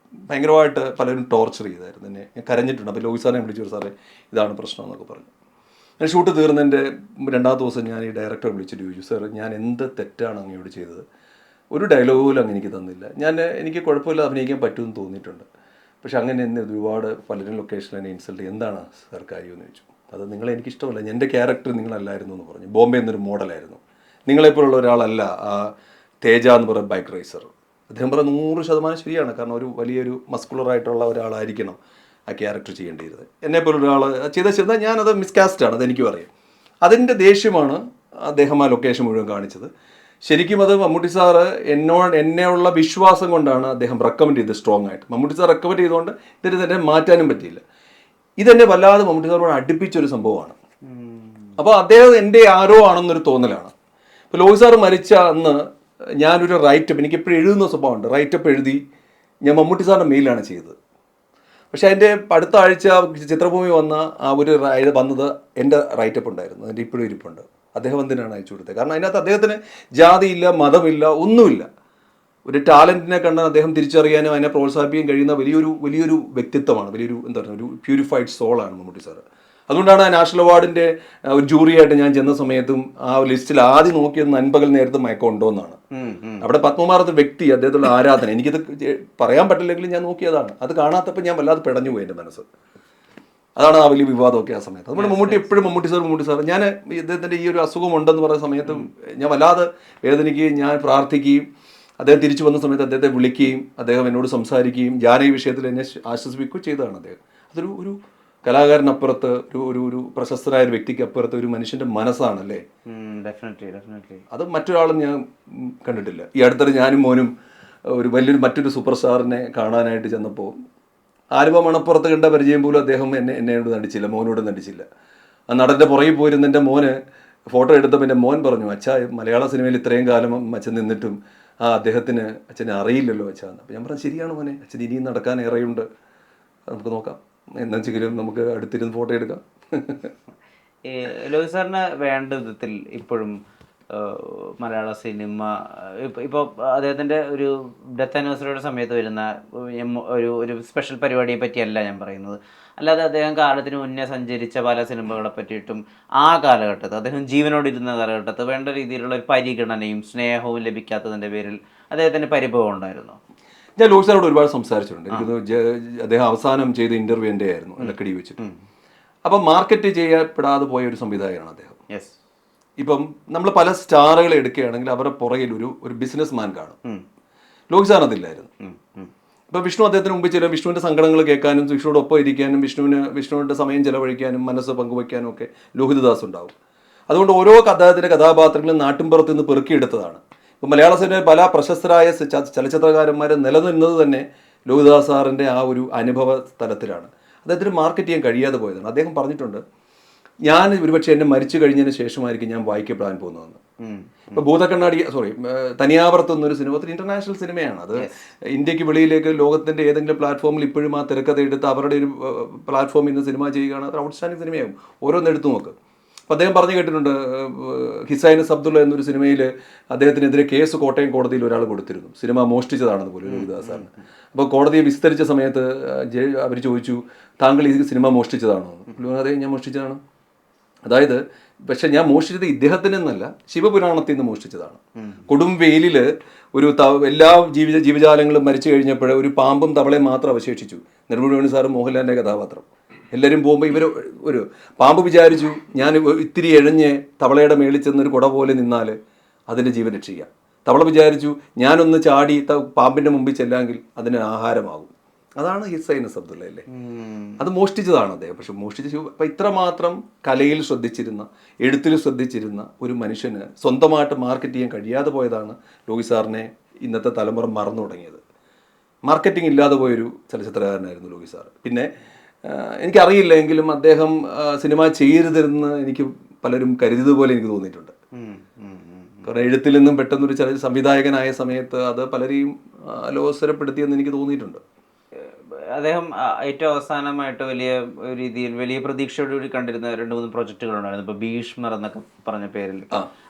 ഭയങ്കരമായിട്ട് പലരും ടോർച്ചർ ചെയ്തായിരുന്നു. എന്നെ ഞാൻ കരഞ്ഞിട്ടുണ്ട്. അപ്പോൾ ലോകി സാറിനെ വിളിച്ചു, സാറേ ഇതാണ് പ്രശ്നം എന്നൊക്കെ പറഞ്ഞു. ഞാൻ ഷൂട്ട് തീർന്നതിൻ്റെ 2ാമത്തെ ദിവസം ഞാൻ ഈ ഡയറക്ടറെ വിളിച്ചിട്ട് ചോദിച്ചു, സാർ ഞാൻ എന്ത് തെറ്റാണ് അങ്ങയോട് ചെയ്തത്? ഒരു ഡയലോഗ് പോലും അങ്ങ് എനിക്ക് തന്നില്ല. എനിക്ക് കുഴപ്പമില്ല അഭിനയിക്കാൻ പറ്റുമെന്ന് തോന്നിയിട്ടുണ്ട്, പക്ഷെ അങ്ങനെ എന്നെ ഒരുപാട് പലരും ലൊക്കേഷനിൽ എന്നെ ഇൻസൾട്ട് ചെയ്യും. എന്താണ് സാർ കാര്യമെന്ന് ചോദിച്ചു. അത് നിങ്ങളെ എനിക്കിഷ്ടമല്ല, എൻ്റെ ക്യാരക്ടർ നിങ്ങളല്ലായിരുന്നു എന്ന് പറഞ്ഞു. ബോംബെ എന്നൊരു മോഡലായിരുന്നു, നിങ്ങളെപ്പോലുള്ള ഒരാളല്ല ആ തേജ എന്ന് പറയുന്ന ബൈക്ക് റേസർ. അദ്ദേഹം പറഞ്ഞ 100% ശരിയാണ്. കാരണം ഒരു വലിയൊരു മസ്കുലറായിട്ടുള്ള ഒരാളായിരിക്കണം ആ ക്യാരക്ടർ ചെയ്യേണ്ടിയിരുന്നത്. എന്നെപ്പോലെ ഒരാൾ ചെയ്താൽ ഞാനത് മിസ്കാസ്റ്റാണ്, അതെനിക്കും അറിയാം. അതിൻ്റെ ദേഷ്യമാണ് അദ്ദേഹം ആ ലൊക്കേഷൻ മുഴുവൻ കാണിച്ചത്. ശരിക്കും അത് മമ്മൂട്ടി സാറ് എന്നെയുള്ള വിശ്വാസം കൊണ്ടാണ് അദ്ദേഹം റെക്കമെൻഡ് ചെയ്തത് സ്ട്രോങ് ആയിട്ട്. മമ്മൂട്ടി സാർ റെക്കമെൻഡ് ചെയ്തുകൊണ്ട് ഇതിന് തന്നെ മാറ്റാനും പറ്റിയില്ല. ഇതെന്നെ വല്ലാതെ മമ്മൂട്ടി സാറിനോട് അടുപ്പിച്ചൊരു സംഭവമാണ്. അപ്പോൾ അദ്ദേഹം എൻ്റെ ആരോ ആണെന്നൊരു തോന്നലാണ്. ഇപ്പോൾ ലോകി സാറ് മരിച്ച അന്ന് ഞാനൊരു റൈറ്റപ്പ്, എനിക്കെപ്പോഴും എഴുതുന്ന സ്വഭാവമുണ്ട്, റൈറ്റപ്പ് എഴുതി ഞാൻ മമ്മൂട്ടി സാറിൻ്റെ മെയിലാണ് ചെയ്തത്. പക്ഷേ അതിൻ്റെ അടുത്ത ആഴ്ച ചിത്രഭൂമി വന്ന ആ ഒരു വന്നത് എൻ്റെ റൈറ്റപ്പ് ഉണ്ടായിരുന്നു, എൻ്റെ ഇപ്പോഴും ഇരിപ്പുണ്ട്. അദ്ദേഹം എന്തിനാണ് അയച്ചു കൊടുത്തത്? കാരണം അതിനകത്ത് അദ്ദേഹത്തിന് ജാതിയില്ല, മതമില്ല, ഒന്നുമില്ല. ഒരു ടാലൻറ്റിനെ കണ്ടാൽ അദ്ദേഹം തിരിച്ചറിയാനും അതിനെ പ്രോത്സാഹിപ്പിക്കാൻ കഴിയുന്ന വലിയൊരു വ്യക്തിത്വമാണ്, വലിയൊരു എന്താ പറയുക, ഒരു പ്യൂരിഫൈഡ് സോളാണ് മമ്മൂട്ടി സാറ്. അതുകൊണ്ടാണ് ആ നാഷണൽ അവാർഡിൻ്റെ ഒരു ജൂറിയായിട്ട് ഞാൻ ചെന്ന സമയത്തും ആ ലിസ്റ്റിൽ ആദ്യം നോക്കിയത് നൻപകൽ നേരത്തെ മയക്കം ഉണ്ടോ എന്നാണ്. അവിടെ പത്മകുമാറത്തെ വ്യക്തി, അദ്ദേഹത്തുള്ള ആരാധന, എനിക്കിത് പറയാൻ പറ്റില്ലെങ്കിലും ഞാൻ നോക്കിയതാണ്. അത് കാണാത്തപ്പോൾ ഞാൻ വല്ലാതെ പിടഞ്ഞു പോയി എൻ്റെ മനസ്സ്. അതാണ് ആ വലിയ വിവാദമൊക്കെ ആ സമയത്ത്. അതുകൊണ്ട് മമ്മൂട്ടി എപ്പോഴും മമ്മൂട്ടി സാർ ഞാൻ ഇദ്ദേഹത്തിൻ്റെ ഈ ഒരു അസുഖം ഉണ്ടെന്ന് പറയുന്ന സമയത്ത് ഞാൻ വല്ലാതെ വേദനിക്കുകയും ഞാൻ പ്രാർത്ഥിക്കുകയും അദ്ദേഹം തിരിച്ചു വന്ന സമയത്ത് അദ്ദേഹത്തെ വിളിക്കുകയും അദ്ദേഹം എന്നോട് സംസാരിക്കുകയും ഞാൻ ഈ വിഷയത്തിൽ എന്നെ ആശ്വസിപ്പിക്കുകയും ചെയ്തതാണ് അദ്ദേഹം. അതൊരു കലാകാരനപ്പുറത്ത് ഒരു പ്രശസ്തരായ ഒരു വ്യക്തിക്ക് അപ്പുറത്ത് ഒരു മനുഷ്യൻ്റെ മനസ്സാണല്ലേ. അത് മറ്റൊരാളും ഞാൻ കണ്ടിട്ടില്ല. ഈ അടുത്തൊരു ഞാനും മോനും മറ്റൊരു സൂപ്പർ സ്റ്റാറിനെ കാണാനായിട്ട് ചെന്നപ്പോൾ ആലുവ മണപ്പുറത്ത് കണ്ട പരിചയം പോലും അദ്ദേഹം എന്നോട് നടിച്ചില്ല, മോനോട് നടിച്ചില്ല. ആ നടൻ്റെ പുറകിൽ പോയിരുന്ന എൻ്റെ മോന് ഫോട്ടോ എടുത്തപ്പോൾ എൻ്റെ മോൻ പറഞ്ഞു, അച്ഛാ മലയാള സിനിമയിൽ ഇത്രയും കാലം അച്ഛൻ നിന്നിട്ടും അദ്ദേഹത്തിന് അച്ഛനെ അറിയില്ലല്ലോ അച്ഛാ. അപ്പോൾ ഞാൻ പറഞ്ഞു, ശരിയാണ് മോനെ, അച്ഛൻ ഇനിയും നടക്കാൻ ഏറെയുണ്ട്, നമുക്ക് നോക്കാം, എന്നെങ്കിലും നമുക്ക് അടുത്തിരുന്ന് ഫോട്ടോ എടുക്കാം. ലോഹിത് സാറിന് വേണ്ട വിധത്തിൽ ഇപ്പോഴും മലയാള സിനിമ ഇപ്പോൾ അദ്ദേഹത്തിൻ്റെ ഒരു ഡെത്ത് ആനിവേഴ്സറിയുടെ സമയത്ത് വരുന്ന ഒരു സ്പെഷ്യൽ പരിപാടിയെ പറ്റിയല്ല ഞാൻ പറയുന്നത്. അല്ലാതെ അദ്ദേഹം കാലത്തിന് മുന്നേ സഞ്ചരിച്ച പല സിനിമകളെ പറ്റിയിട്ടും ആ കാലഘട്ടത്ത് അദ്ദേഹം ജീവനോടിരുന്ന കാലഘട്ടത്ത് വേണ്ട രീതിയിലുള്ള ഒരു പരിഗണനയും സ്നേഹവും ലഭിക്കാത്തതിൻ്റെ പേരിൽ അദ്ദേഹത്തിന് പരിഭവം ഉണ്ടായിരുന്നു. ഞാൻ ലോഹിത് സാറോട് ഒരുപാട് സംസാരിച്ചിട്ടുണ്ട്. എനിക്ക് അദ്ദേഹം അവസാനം ചെയ്ത ഇൻ്റർവ്യൂ എൻ്റെ ആയിരുന്നു, ലക്കടി വെച്ചിട്ട്. അപ്പം മാർക്കറ്റ് ചെയ്യപ്പെടാതെ പോയ ഒരു സംവിധായകനാണ് അദ്ദേഹം. ഇപ്പം നമ്മൾ പല സ്റ്റാറുകളെ എടുക്കുകയാണെങ്കിൽ അവരുടെ പുറകിൽ ഒരു ബിസിനസ് മാൻ കാണും. ലോഹിത് സാർ അതില്ലായിരുന്നു. ഇപ്പം വിഷ്ണു അദ്ദേഹത്തിന് മുമ്പ് ചില വിഷ്ണുവിൻ്റെ സങ്കടങ്ങൾ കേൾക്കാനും വിഷ്ണുവിൻ്റെ ഒപ്പം ഇരിക്കാനും വിഷ്ണുവിൻ്റെ സമയം ചെലവഴിക്കാനും മനസ്സ് പങ്കുവയ്ക്കാനും ഒക്കെ ലോഹിതദാസ് ഉണ്ടാവും. അതുകൊണ്ട് ഓരോ അദ്ദേഹത്തിൻ്റെ കഥാപാത്രങ്ങളും നാട്ടിൻപുറത്ത് നിന്ന് പെറുക്കിയെടുത്തതാണ്. ഇപ്പം മലയാള സിനിമയിൽ പല പ്രശസ്തരായ ചലച്ചിത്രകാരന്മാരെ നിലനിന്നത് തന്നെ ലോഹിതദാസ് സാറിൻ്റെ ആ ഒരു അനുഭവ തലത്തിലാണ്. അദ്ദേഹത്തിന് മാർക്കറ്റ് ചെയ്യാൻ കഴിയാതെ പോയതാണ്. അദ്ദേഹം പറഞ്ഞിട്ടുണ്ട്, ഞാൻ ഒരുപക്ഷെ എന്നെ മരിച്ചു കഴിഞ്ഞതിന് ശേഷമായിരിക്കും ഞാൻ വായിക്കപ്പെടാൻ പോകുന്നതെന്ന്. ഇപ്പൊ തനിയാവർത്ത് എന്നൊരു സിനിമ ഇന്റർനാഷണൽ സിനിമയാണ്. അത് ഇന്ത്യക്ക് വെളിയിലേക്ക് ലോകത്തിന്റെ ഏതെങ്കിലും പ്ലാറ്റ്ഫോമിൽ ഇപ്പോഴും ആ തിരക്കഥ എടുത്ത് അവരുടെ ഒരു പ്ലാറ്റ്ഫോമിൽ നിന്ന് സിനിമ ചെയ്യുകയാണ്. അത് ഔട്ട്സ്റ്റാൻഡിങ് സിനിമയാകും. ഓരോന്ന് എടുത്തു നോക്ക്. അപ്പം അദ്ദേഹം പറഞ്ഞു കേട്ടിട്ടുണ്ട്, ഹിസൈനസ് അബ്ദുള്ള എന്നൊരു സിനിമയിൽ അദ്ദേഹത്തിനെതിരെ കേസ് കോട്ടയം കോടതിയിൽ ഒരാൾ കൊടുത്തിരുന്നു, സിനിമ മോഷ്ടിച്ചതാണെന്ന് പോലും ലോഹിതദാസ് സാറിന്. അപ്പോൾ കോടതിയെ വിസ്തരിച്ച സമയത്ത് അവർ ചോദിച്ചു, താങ്കൾ ഈ സിനിമ മോഷ്ടിച്ചതാണോ? അതെ, ഞാൻ മോഷ്ടിച്ചതാണ്. അതായത് പക്ഷെ ഞാൻ മോഷ്ടിച്ചത് ഇദ്ദേഹത്തിൽ നിന്നല്ല, ശിവപുരാണത്തിൽ നിന്ന് മോഷ്ടിച്ചതാണ്. കൊടും വെയിലിൽ എല്ലാ ജീവജാലങ്ങളും മരിച്ചു കഴിഞ്ഞപ്പോൾ ഒരു പാമ്പും തവളയും മാത്രം അവശേഷിച്ചു. നെടുമുടി വേണു സാറും മോഹൻലാലിൻ്റെ കഥാപാത്രം. എല്ലാവരും പോകുമ്പോൾ ഇവർ ഒരു പാമ്പ് വിചാരിച്ചു, ഞാൻ ഇത്തിരി എഴഞ്ഞ് തവളയുടെ മേളിൽ ചെന്നൊരു കുട പോലെ നിന്നാൽ അതിൻ്റെ ജീവൻ രക്ഷിക്കാം. തവള വിചാരിച്ചു, ഞാനൊന്ന് ചാടി പാമ്പിൻ്റെ മുമ്പിൽ ചെല്ലാമെങ്കിൽ അതിന് ആഹാരമാകും. അതാണ് ഹിസൈനസ് അബ്ദുള്ള അല്ലേ. അത് മോഷ്ടിച്ചതാണ് അദ്ദേഹം. പക്ഷെ അപ്പം ഇത്രമാത്രം കലയിൽ ശ്രദ്ധിച്ചിരുന്ന, എഴുത്തിൽ ശ്രദ്ധിച്ചിരുന്ന ഒരു മനുഷ്യന് സ്വന്തമായിട്ട് മാർക്കറ്റ് ചെയ്യാൻ കഴിയാതെ പോയതാണ് ലോഹിത് സാറിനെ ഇന്നത്തെ തലമുറ മറന്നു തുടങ്ങിയത്. മാർക്കറ്റിംഗ് ഇല്ലാതെ പോയൊരു ചലച്ചിത്രകാരനായിരുന്നു ലോഹിത് സാർ. പിന്നെ എനിക്കറിയില്ല എങ്കിലും അദ്ദേഹം സിനിമ ചെയ്യരുതെന്ന് എനിക്ക് പലരും കരുതിയതുപോലെ എനിക്ക് തോന്നിയിട്ടുണ്ട്. കാരണം എഴുത്തിൽ നിന്നും പെട്ടെന്നൊരു സംവിധായകനായ സമയത്ത് അത് പലരെയും അലോസരപ്പെടുത്തിയെന്ന് എനിക്ക് തോന്നിയിട്ടുണ്ട്. അദ്ദേഹം ഏറ്റവും അവസാനമായിട്ട് വലിയ പ്രതീക്ഷയോടുകൂടി കണ്ടിരുന്ന 2-3 പ്രൊജക്ടുകളുണ്ടായിരുന്നു. ഇപ്പോൾ ഭീഷ്മർ എന്നൊക്കെ പറഞ്ഞ പേരിൽ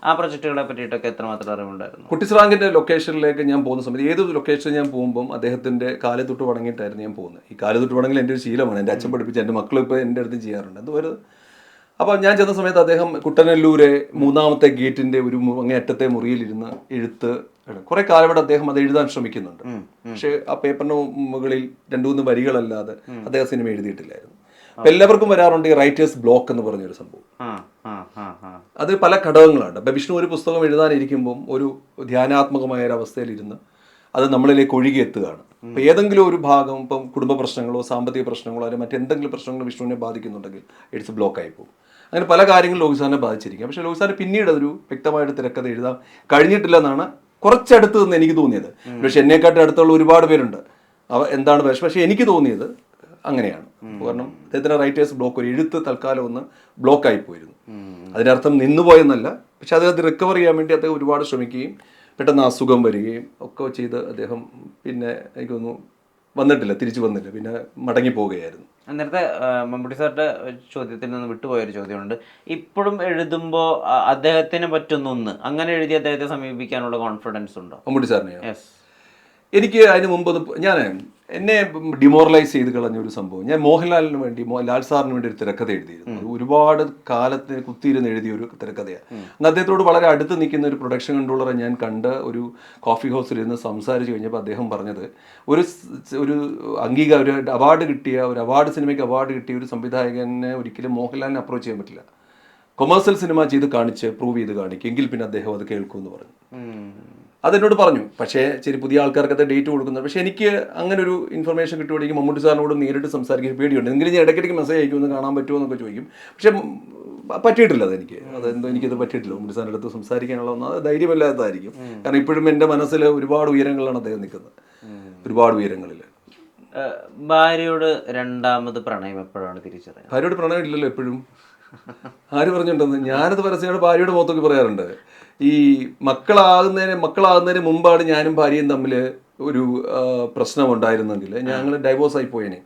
ആ പ്രൊജക്ടുകളെ പറ്റിയിട്ടൊക്കെ എത്രമാത്രം അറിവുണ്ടായിരുന്നു? കുട്ടിസ്രാങ്കിൻ്റെ ലൊക്കേഷനിലേക്ക് ഞാൻ പോകുന്ന സമയത്ത് ഏത് ലൊക്കേഷൻ ഞാൻ പോകുമ്പം അദ്ദേഹത്തിൻ്റെ കാല് തൊട്ട് വണങ്ങിയിട്ടായിരുന്നു ഞാൻ പോകുന്നത്. ഈ കാല് തൊട്ട് വണങ്ങൽ എൻ്റെ ഒരു ശീലമാണ്, എൻ്റെ അച്ഛൻ പഠിപ്പിച്ച്, എൻ്റെ മക്കൾ ഇപ്പോൾ എൻ്റെ അടുത്ത് ചെയ്യാറുണ്ട്. എന്തുവരെ അപ്പോൾ ഞാൻ ചെന്ന സമയത്ത് അദ്ദേഹം കുട്ടനെല്ലൂരെ 3ാമത്തെ ഗേറ്റിൻ്റെ ഒരു അങ്ങേയറ്റത്തെ മുറിയിലിരുന്ന് എഴുത്ത് കുറെ കാലം ഇവിടെ അദ്ദേഹം അത് എഴുതാൻ ശ്രമിക്കുന്നുണ്ട്. പക്ഷെ ആ പേപ്പറിന് മുകളിൽ 2-3 വരികളല്ലാതെ അദ്ദേഹം സിനിമ എഴുതിയിട്ടില്ലായിരുന്നു. അപ്പൊ എല്ലാവർക്കും വരാറുണ്ട് ഈ റൈറ്റേഴ്സ് ബ്ലോക്ക് എന്ന് പറഞ്ഞൊരു സംഭവം. അത് പല ഘടകങ്ങളുണ്ട്. അപ്പൊ വിഷ്ണു ഒരു പുസ്തകം എഴുതാനിരിക്കുമ്പം ഒരു ധ്യാനാത്മകമായ ഒരു അവസ്ഥയിലിരുന്ന് അത് നമ്മളിലേക്ക് ഒഴുകിയെത്തുകയാണ്. അപ്പൊ ഏതെങ്കിലും ഒരു ഭാഗം, ഇപ്പം കുടുംബ പ്രശ്നങ്ങളോ സാമ്പത്തിക പ്രശ്നങ്ങളോ അല്ലെങ്കിൽ മറ്റെന്തെങ്കിലും പ്രശ്നങ്ങളോ വിഷ്ണുവിനെ ബാധിക്കുന്നുണ്ടെങ്കിൽ എഴുത്ത് ബ്ലോക്കായി പോകും. അങ്ങനെ പല കാര്യങ്ങളും ലോഹിത് സാറിനെ ബാധിച്ചിരിക്കും. പക്ഷെ ലോഹിത് സാറിന് പിന്നീട് അതൊരു വ്യക്തമായിട്ട് തിരക്കഥ എഴുതാൻ കഴിഞ്ഞിട്ടില്ലെന്നാണ് കുറച്ചടുത്ത് നിന്ന് എനിക്ക് തോന്നിയത്. പക്ഷെ എന്നെക്കാട്ടും അടുത്തുള്ള ഒരുപാട് പേരുണ്ട്. എന്താണ് പക്ഷെ എനിക്ക് തോന്നിയത് അങ്ങനെയാണ്. കാരണം അദ്ദേഹത്തിൻ്റെ റൈറ്റേഴ്സ് ബ്ലോക്ക്, ഒരു എഴുത്ത് തൽക്കാലം ഒന്ന് ബ്ലോക്കായി പോയിരുന്നു. അതിനർത്ഥം നിന്നുപോയെന്നല്ല, പക്ഷെ അത് റിക്കവർ ചെയ്യാൻ വേണ്ടി അദ്ദേഹം ഒരുപാട് ശ്രമിക്കുകയും പെട്ടെന്ന് അസുഖം വരികയും ഒക്കെ ചെയ്ത് അദ്ദേഹം പിന്നെ എനിക്കൊന്നും തിരിച്ചു വന്നില്ല, പിന്നെ മടങ്ങി പോവുകയായിരുന്നു. നേരത്തെ മമ്മൂട്ടി സാറിന്റെ ചോദ്യത്തിൽ നിന്ന് വിട്ടുപോയൊരു ചോദ്യമുണ്ട്. ഇപ്പോഴും എഴുതുമ്പോൾ അദ്ദേഹത്തിന് പറ്റുന്നൊന്ന് അങ്ങനെ എഴുതി അദ്ദേഹത്തെ സമീപിക്കാനുള്ള കോൺഫിഡൻസ് ഉണ്ടോ? മമ്മൂട്ടി സാറിനെയോ? എനിക്ക് അതിന് മുമ്പ് എന്നെ ഡിമോറലൈസ് ചെയ്ത് കളഞ്ഞ ഒരു സംഭവം. ഞാൻ മോഹൻലാലിന് വേണ്ടി, ലാൽ സാറിന് വേണ്ടി ഒരു തിരക്കഥ എഴുതിയിരുന്നു. അത് ഒരുപാട് കാലത്തിന് കുത്തിയിരുന്ന് എഴുതിയ ഒരു തിരക്കഥയാണ്. അന്ന് അദ്ദേഹത്തോട് വളരെ അടുത്ത് നിൽക്കുന്ന ഒരു പ്രൊഡക്ഷൻ കൺട്രോളറെ ഞാൻ കണ്ട് ഒരു കോഫി ഹൗസിൽ ഇരുന്ന് സംസാരിച്ച് കഴിഞ്ഞപ്പോൾ അദ്ദേഹം പറഞ്ഞത്, ഒരു ഒരു അവാർഡ് കിട്ടിയ, ഒരു സിനിമയ്ക്ക് അവാർഡ് കിട്ടിയ ഒരു സംവിധായകനെ ഒരിക്കലും മോഹൻലാലിനെ അപ്രോച്ച് ചെയ്യാൻ പറ്റില്ല. കൊമേഴ്സ്യൽ സിനിമ ചെയ്ത് കാണിച്ച് പ്രൂവ് ചെയ്ത് കാണിക്കും, എങ്കിൽ പിന്നെ അദ്ദേഹം അത് കേൾക്കുമെന്ന് പറഞ്ഞു. അതെന്നോട് പറഞ്ഞു. പക്ഷേ ശരി, പുതിയ ആൾക്കാർക്കത് ഡേറ്റ് കൊടുക്കുന്നത്. പക്ഷേ എനിക്ക് അങ്ങനെ ഒരു ഇൻഫർമേഷൻ കിട്ടുകയാണെങ്കിൽ മമ്മൂട്ടി സാറിനോട് നേരിട്ട് സംസാരിക്കാൻ പേടിയുണ്ട്. എങ്കിലും ഞാൻ ഇടയ്ക്കിടയ്ക്ക് മെസ്സേജ് അയക്കുമെന്ന്, കാണാൻ പറ്റുമോ എന്നൊക്കെ ചോദിക്കും. പക്ഷേ പറ്റിയിട്ടില്ല. എനിക്കത് പറ്റിയിട്ടില്ല. മമ്മൂട്ടി സാറിൻ്റെ അടുത്ത് സംസാരിക്കാനുള്ള ഒന്നും ധൈര്യമില്ലാത്തതായിരിക്കും. കാരണം ഇപ്പോഴും എൻ്റെ മനസ്സിൽ ഒരുപാട് ഉയരങ്ങളിലാണ് അദ്ദേഹം നിൽക്കുന്നത്, ഒരുപാട് ഉയരങ്ങളിൽ. ഭാര്യയോട് രണ്ടാമത് പ്രണയം എപ്പോഴാണ് തിരിച്ചറിയുന്നത്? ഭാര്യയോട് പ്രണയം ഇല്ലല്ലോ എപ്പോഴും. ആര് പറഞ്ഞിട്ടുണ്ടെന്ന്? ഞാനത് പരസ്യമായിട്ട് ഭാര്യയുടെ മുഖത്തൊക്കെ പറയാറുണ്ട്. ഈ മക്കളാകുന്നതിന് മുമ്പാണ് ഞാനും ഭാര്യയും തമ്മിൽ ഒരു പ്രശ്നം ഉണ്ടായിരുന്നെങ്കിൽ ഞങ്ങൾ ഡൈവോഴ്സ് ആയി പോയേനെ.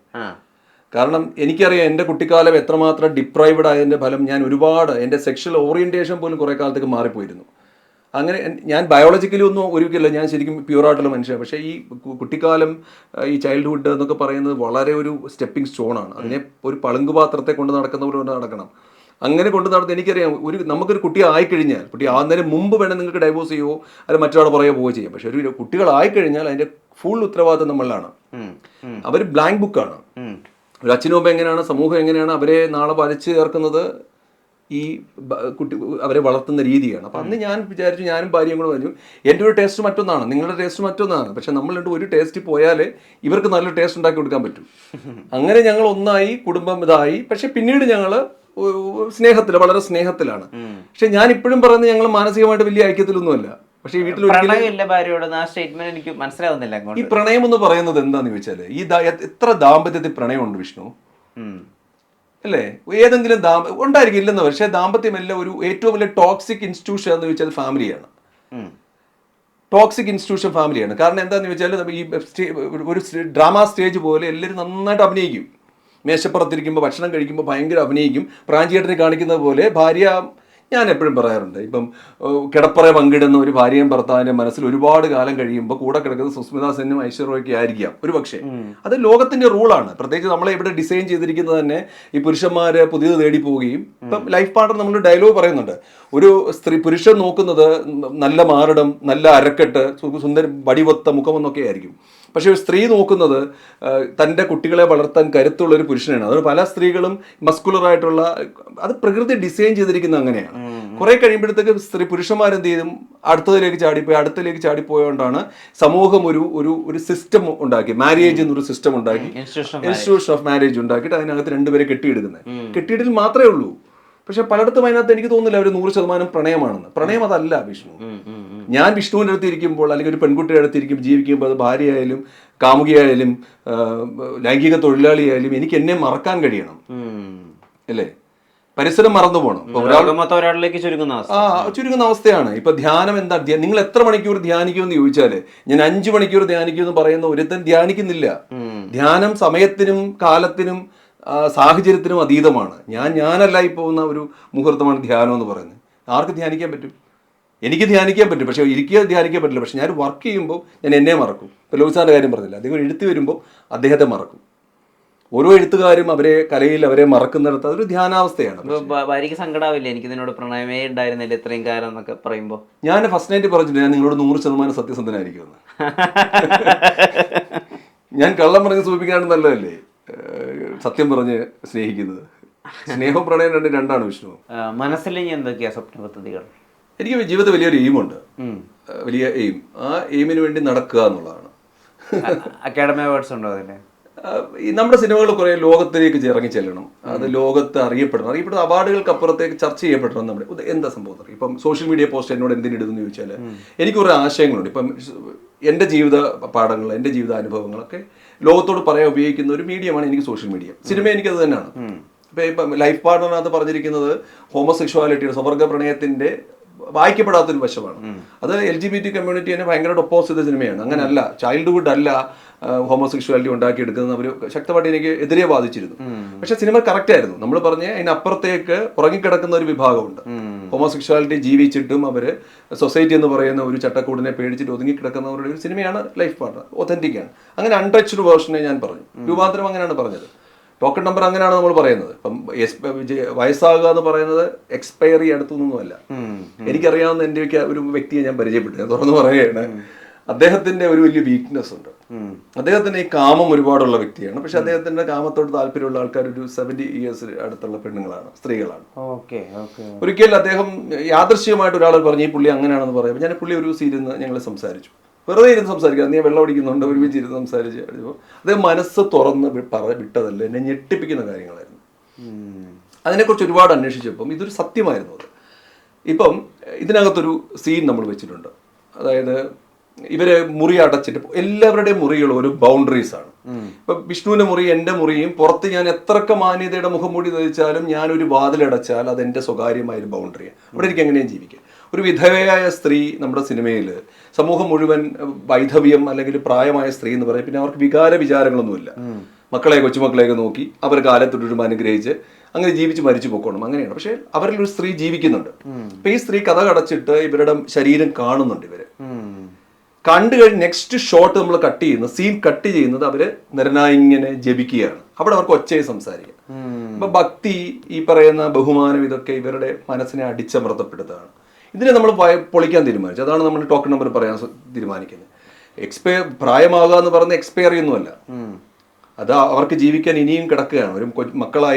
കാരണം എനിക്കറിയാം എൻ്റെ കുട്ടിക്കാലം എത്രമാത്രം ഡിപ്രൈവഡ് ആയതിൻ്റെ ഫലം ഞാൻ ഒരുപാട് എൻ്റെ സെക്ഷൽ ഓറിയൻറ്റേഷൻ പോലും കുറേ കാലത്തേക്ക് മാറിപ്പോയിരുന്നു. അങ്ങനെ ഞാൻ ബയോളജിക്കലി ഒന്നും ഒരിക്കലും, ഞാൻ ശരിക്കും പ്യൂറായിട്ടുള്ള മനുഷ്യനാണ്. പക്ഷേ ഈ കുട്ടിക്കാലം, ഈ ചൈൽഡ്ഹുഡ് എന്നൊക്കെ പറയുന്നത് വളരെ ഒരു സ്റ്റെപ്പിംഗ് സ്റ്റോണാണ്. അതിനെ ഒരു പളുങ്കുപാത്രത്തെ കൊണ്ട് നടക്കുന്നവർ കൊണ്ട് നടക്കണം. അങ്ങനെ കൊണ്ട് നടന്ന് എനിക്കറിയാം, നമുക്കൊരു കുട്ടി ആയിക്കഴിഞ്ഞാൽ, കുട്ടി ആകുന്നതിന് മുമ്പ് വേണം നിങ്ങൾക്ക് ഡൈവോഴ്സ് ചെയ്യുമോ അല്ലെങ്കിൽ മറ്റൊരാളെ പുറകെ പോവുകയോ ചെയ്യാം. പക്ഷെ ഒരു കുട്ടികളായിക്കഴിഞ്ഞാൽ അതിൻ്റെ ഫുൾ ഉത്തരവാദിത്വം നമ്മളിലാണ്. അവർ ബ്ലാങ്ക് ബുക്കാണ്. ഒരു അച്ഛനും അമ്മ എങ്ങനെയാണ്, സമൂഹം എങ്ങനെയാണ് അവരെ നാളെ വരച്ച് ചേർക്കുന്നത്, ഈ അവരെ വളർത്തുന്ന രീതിയാണ്. അപ്പം അന്ന് ഞാൻ വിചാരിച്ചു, ഞാനും ഭാര്യയും കൂടെ പറഞ്ഞു, എൻ്റെ ഒരു ടേസ്റ്റ് മറ്റൊന്നാണ്, നിങ്ങളുടെ ടേസ്റ്റ് മറ്റൊന്നാണ്. പക്ഷെ നമ്മൾ ഒരു ടേസ്റ്റ് പോയാലേ ഇവർക്ക് നല്ലൊരു ടേസ്റ്റ് ഉണ്ടാക്കി കൊടുക്കാൻ പറ്റും. അങ്ങനെ ഞങ്ങൾ ഒന്നായി, കുടുംബം ഇതായി. പക്ഷെ പിന്നീട് ഞങ്ങൾ വളരെ സ്നേഹത്തിലാണ്. പക്ഷെ ഞാൻ ഇപ്പോഴും പറയുന്നത് ഞങ്ങൾ മാനസികമായിട്ട് വലിയ ഐക്യത്തിലൊന്നുമല്ല. പക്ഷേ വീട്ടിൽ എനിക്ക് മനസ്സിലാവുന്നില്ല. ഈ പ്രണയം എന്ന് പറയുന്നത് എന്താന്ന് ചോദിച്ചാല്, എത്ര ദാമ്പത്യത്തിൽ പ്രണയമുണ്ട് വിഷ്ണു? അല്ലേ? ഏതെങ്കിലും ഉണ്ടായിരിക്കും, ഇല്ലെന്ന്. പക്ഷേ ദാമ്പത്യമല്ല ഒരു ഏറ്റവും വലിയ ടോക്സിക് ഇൻസ്റ്റിറ്റ്യൂഷൻ എന്ന് ചോദിച്ചാൽ ഫാമിലിയാണ്. ടോക്സിക് ഇൻസ്റ്റിറ്റ്യൂഷൻ ഫാമിലിയാണ്. കാരണം എന്താണെന്ന് വെച്ചാൽ, ഈ ഒരു ഡ്രാമ സ്റ്റേജ് പോലെ എല്ലാവരും നന്നായിട്ട് അഭിനയിക്കും. മേശപ്പുറത്തിരിക്കുമ്പോൾ, ഭക്ഷണം കഴിക്കുമ്പോൾ ഭയങ്കര അഭിനയിക്കും. പ്രാഞ്ചിയേട്ടനെ കാണിക്കുന്നത് പോലെ ഭാര്യ, ഞാൻ എപ്പോഴും പറയാറുണ്ട്, ഇപ്പം കിടപ്പറ പങ്കിടുന്ന ഒരു ഭാര്യയും ഭർത്താവിൻ്റെ മനസ്സിൽ ഒരുപാട് കാലം കഴിയുമ്പോൾ കൂടെ കിടക്കുന്നത് സുസ്മിതാ സെന്നും ഐശ്വര്യയൊക്കെ ആയിരിക്കാം ഒരു പക്ഷേ. അത് ലോകത്തിന്റെ റൂളാണ്. പ്രത്യേകിച്ച് നമ്മളെ ഇവിടെ ഡിസൈൻ ചെയ്തിരിക്കുന്നത് തന്നെ ഈ പുരുഷന്മാരെ പുതിയത് തേടി പോവുകയും, ഇപ്പം ലൈഫ് പാർട്ണർ നമ്മൾ ഡയലോഗ് പറയുന്നുണ്ട്, ഒരു പുരുഷൻ നോക്കുന്നത് നല്ല മാറിടം, നല്ല അരക്കെട്ട്, സുന്ദര വടിവൊത്ത മുഖമെന്നൊക്കെ ആയിരിക്കും. പക്ഷെ ഒരു സ്ത്രീ നോക്കുന്നത് തൻ്റെ കുട്ടികളെ വളർത്താൻ കരുത്തുള്ള ഒരു പുരുഷനാണ്. അത് പല സ്ത്രീകളും മസ്കുലറായിട്ടുള്ള, അത് പ്രകൃതി ഡിസൈൻ ചെയ്തിരിക്കുന്നത് അങ്ങനെയാണ്. കുറെ കഴിയുമ്പോഴത്തേക്ക് പുരുഷന്മാരെന്ത് ചെയ്തും അടുത്തതിലേക്ക് ചാടിപ്പോയോണ്ടാണ് സമൂഹം ഒരു സിസ്റ്റം ഉണ്ടാക്കി, മാരേജ് എന്നൊരു സിസ്റ്റം ഉണ്ടാക്കി, ഇൻസ്റ്റിറ്റ്യൂഷൻ ഓഫ് മാരേജ് ഉണ്ടാക്കിയിട്ട് അതിനകത്ത് രണ്ടുപേരെ കെട്ടിയിടുന്നത്. കെട്ടിയിടൽ മാത്രമേ ഉള്ളൂ. പക്ഷെ പലയിടത്തും അതിനകത്ത് എനിക്ക് തോന്നുന്നില്ല അവർ 100% പ്രണയമാണെന്ന്. പ്രണയം അതല്ല വിഷ്ണു. ഞാൻ വിഷ്ണുവിൻ്റെ അടുത്ത് ഇരിക്കുമ്പോൾ, അല്ലെങ്കിൽ ഒരു പെൺകുട്ടിയുടെ അടുത്ത് ജീവിക്കുമ്പോൾ, അത് ഭാര്യയായാലും കാമുകിയായാലും ലൈംഗിക തൊഴിലാളിയായാലും എനിക്ക് എന്നെ മറക്കാൻ കഴിയണം. അല്ലേ? പരിസരം മറന്നു പോകണം. ചുരുങ്ങുന്ന അവസ്ഥയാണ്. ഇപ്പൊ ധ്യാനം എന്താ? നിങ്ങൾ എത്ര മണിക്കൂർ ധ്യാനിക്കുമെന്ന് ചോദിച്ചാല്, ഞാൻ 5 മണിക്കൂർ ധ്യാനിക്കുമെന്ന് പറയുന്ന ഒരുത്തൻ ധ്യാനിക്കുന്നില്ല. ധ്യാനം സമയത്തിനും കാലത്തിനും സാഹചര്യത്തിനും അതീതമാണ്. ഞാനല്ല ഈ പോകുന്ന ഒരു മുഹൂർത്തമാണ് ധ്യാനം എന്ന് പറയുന്നത്. ആർക്ക് ധ്യാനിക്കാൻ പറ്റും? എനിക്ക് ധ്യാനിക്കാൻ പറ്റും, പക്ഷെ ധ്യാനിക്കാൻ പറ്റില്ല. പക്ഷെ ഞാൻ വർക്ക് ചെയ്യുമ്പോൾ ഞാൻ എന്നെ മറക്കും. ഇപ്പോൾ ലോഹിസാറിൻ്റെ കാര്യം പറഞ്ഞില്ല, അദ്ദേഹം എഴുത്ത് വരുമ്പോൾ അദ്ദേഹത്തെ മറക്കും. ഓരോ എഴുത്തുകാരും കലയിൽ അവരെ മറക്കുന്നിടത്ത് അതൊരു ധ്യാനാവസ്ഥയാണ്. ഭാര്യയ്ക്ക് സങ്കടാവില്ലേ, എനിക്ക് നിന്നോട് പ്രണയമേ ഉണ്ടായിരുന്നില്ല ഇത്രയും കാലം എന്നൊക്കെ പറയുമ്പോൾ? ഞാൻ ഫസ്റ്റ് നൈറ്റ് പറഞ്ഞിട്ട് ഞാൻ നിങ്ങളോട് 100% സത്യസന്ധനായിരിക്കുമെന്ന്. ഞാൻ കള്ളം പറഞ്ഞ് സൂചിപ്പിക്കാണ്ട് നല്ലതല്ലേ സത്യം പറഞ്ഞ് സ്നേഹിക്കുന്നത്? സ്നേഹം പ്രണയം രണ്ടാണ് വിഷ്ണു. മനസ്സിൽ എന്തൊക്കെയാ സ്വപ്ന പദ്ധതികൾ? എനിക്ക് ജീവിതത്തിൽ വലിയൊരു എയിമുണ്ട്, വലിയ എയിം. ആ എയിമിന് വേണ്ടി നടക്കുക എന്നുള്ളതാണ്. അക്കാഡമി അവാർഡ്സ് ഉണ്ടോ അതിന്? നമ്മുടെ സിനിമകൾ കുറെ ലോകത്തിലേക്ക് ഇറങ്ങി ചെല്ലണം, അത് ലോകത്ത് അറിയപ്പെടുന്ന അവാർഡുകൾക്ക് അപ്പുറത്തേക്ക് ചർച്ച ചെയ്യപ്പെടണം. നമ്മുടെ എന്താ സംഭവം? ഇപ്പം സോഷ്യൽ മീഡിയ പോസ്റ്റ് എന്നോട് എന്തിനിടുന്നു ചോദിച്ചാൽ എനിക്ക് കുറേ ആശയങ്ങളുണ്ട്. ഇപ്പം എൻ്റെ ജീവിത പാഠങ്ങൾ, എൻ്റെ ജീവിതാനുഭവങ്ങളൊക്കെ ലോകത്തോട് പറയാൻ ഉപയോഗിക്കുന്ന ഒരു മീഡിയമാണ് എനിക്ക് സോഷ്യൽ മീഡിയ. സിനിമ എനിക്കത് തന്നെയാണ്. ഇപ്പം ലൈഫ് പാർട്ണറിനകത്ത് പറഞ്ഞിരിക്കുന്നത് ഹോമോസെക്ഷുവാലിറ്റിയുടെ, സ്വവർഗ പ്രണയത്തിന്റെ വായിക്കപ്പെടാത്തൊരു വശമാണ്. അത് LGBT കമ്മ്യൂണിറ്റി തന്നെ ഭയങ്കരമായിട്ട് ഒപ്പോസ് ചെയ്ത സിനിമയാണ്. അങ്ങനല്ല, ചൈൽഡ്ഹുഡ് അല്ല ഹോമോസെക്ഷുവാലിറ്റി ഉണ്ടാക്കിയെടുക്കുന്നത് അവർ ശക്തമായിട്ട് എനിക്ക് എതിരെ വാദിച്ചിരുന്നു. പക്ഷെ സിനിമ കറക്റ്റ് ആയിരുന്നു. നമ്മൾ പറഞ്ഞ അതിനപ്പുറത്തേക്ക് ഉറങ്ങിക്കിടക്കുന്ന ഒരു വിഭാഗമുണ്ട്. ഹോമോസെക്ഷുവാലിറ്റി ജീവിച്ചിട്ടും അവർ സൊസൈറ്റി എന്ന് പറയുന്ന ഒരു ചട്ടക്കൂടിനെ പേടിച്ചിട്ട് ഒതുങ്ങിക്കിടക്കുന്നവരുടെ ഒരു സിനിമയാണ് ലൈഫ് പാർട്ണർ. ഒതന്റിക് ആണ്. അങ്ങനെ അൺടച്ച്ഡ് വേർഷനെ ഞാൻ പറഞ്ഞു. രൂപാന്തരം അങ്ങനെയാണ് പറഞ്ഞത്. ടോക്കൺ നമ്പർ അങ്ങനെയാണ് നമ്മൾ പറയുന്നത്. ഇപ്പം വയസ്സാകുക എന്ന് പറയുന്നത് എക്സ്പയറി അടുത്തൊന്നുമല്ല. എനിക്കറിയാവുന്ന എൻ്റെ ഒരു വ്യക്തിയെ ഞാൻ പരിചയപ്പെട്ടു, ഞാൻ തുറന്നു പറയുകയാണ്. അദ്ദേഹത്തിന്റെ ഒരു വലിയ വീക്ക്നെസ് ഉണ്ട്. അദ്ദേഹത്തിന് ഈ കാമം ഒരുപാടുള്ള വ്യക്തിയാണ്. പക്ഷെ അദ്ദേഹത്തിന്റെ കാമത്തോട് താല്പര്യമുള്ള ആൾക്കാർ ഒരു 70 years അടുത്തുള്ള പെണ്ണുങ്ങളാണ്, സ്ത്രീകളാണ്. ഒരിക്കൽ അദ്ദേഹം യാദൃശ്യമായിട്ട് ഒരാൾ പറഞ്ഞു ഈ പുള്ളി അങ്ങനെയാണെന്ന് പറയുമ്പോൾ ഞാൻ പുള്ളി ഒരു സീരിയൽ ഞങ്ങൾ സംസാരിച്ചു, വെറുതെ ഇരുന്ന് സംസാരിക്കുക, നീ വെള്ളം അടിക്കുന്നുണ്ട്, ഒരുമിച്ച് ഇരുന്ന് സംസാരിച്ച് അദ്ദേഹം മനസ്സ് തുറന്ന് വിട്ടതല്ല, എന്നെ ഞെട്ടിപ്പിക്കുന്ന കാര്യങ്ങളായിരുന്നു. അതിനെക്കുറിച്ച് ഒരുപാട് അന്വേഷിച്ചപ്പം ഇതൊരു സത്യമായിരുന്നു. അത് ഇപ്പം ഇതിനകത്തൊരു സീൻ നമ്മൾ വെച്ചിട്ടുണ്ട്. അതായത് ഇവര് മുറി അടച്ചിട്ട് എല്ലാവരുടെയും മുറികൾ ഒരു ബൗണ്ടറീസ് ആണ്. ഇപ്പൊ വിഷ്ണുവിന്റെ മുറി എന്റെ മുറിയും പുറത്ത് ഞാൻ എത്രയൊക്കെ മാന്യതയുടെ മുഖംമൂടി ധരിച്ചാലും ഞാനൊരു വാതിലടച്ചാൽ അത് എന്റെ സ്വകാര്യമായ ഒരു ബൗണ്ടറിയാണ്. അവിടെ എനിക്ക് എങ്ങനെയും ജീവിക്കാം. ഒരു വിധവയായ സ്ത്രീ നമ്മുടെ സിനിമയിൽ സമൂഹം മുഴുവൻ വൈധവ്യം അല്ലെങ്കിൽ പ്രായമായ സ്ത്രീ എന്ന് പറയും. പിന്നെ അവർക്ക് വിചാരങ്ങളൊന്നുമില്ല. മക്കളെ കൊച്ചുമക്കളെയൊക്കെ നോക്കി അവർ കാലത്തൊരു അനുഗ്രഹിച്ച് അങ്ങനെ ജീവിച്ച് മരിച്ചു പോക്കണം, അങ്ങനെയാണ്. പക്ഷെ അവരിൽ ഒരു സ്ത്രീ ജീവിക്കുന്നുണ്ട്. അപ്പൊ ഈ സ്ത്രീ കഥ കടച്ചിട്ട് ഇവരുടെ ശരീരം കാണുന്നുണ്ട്. ഇവര് കണ്ടു കഴിഞ്ഞ് നെക്സ്റ്റ് ഷോട്ട് നമ്മൾ കട്ട് ചെയ്യുന്നത്, സീൻ കട്ട് ചെയ്യുന്നത് അവര് നിരനായി ഇങ്ങനെ ജപിക്കുകയാണ്. അവിടെ അവർക്ക് ഒച്ചയെ സംസാരിക്കാം. അപ്പൊ ഭക്തി, ഈ പറയുന്ന ബഹുമാനം, ഇതൊക്കെ ഇവരുടെ മനസ്സിനെ അടിച്ചമർത്തപ്പെടുന്നതാണ്. ഇതിനെ നമ്മൾ പൊളിക്കാൻ തീരുമാനിച്ചു. അതാണ് നമ്മൾ ടോക്കൺ നമ്പർ പറയാൻ തീരുമാനിക്കുന്നത്. പ്രായമാകുക എന്ന് പറയുന്നത് എക്സ്പയറി ഒന്നുമല്ല. അത് അവർക്ക് ജീവിക്കാൻ ഇനിയും കിടക്കുകയാണ്. ഒരു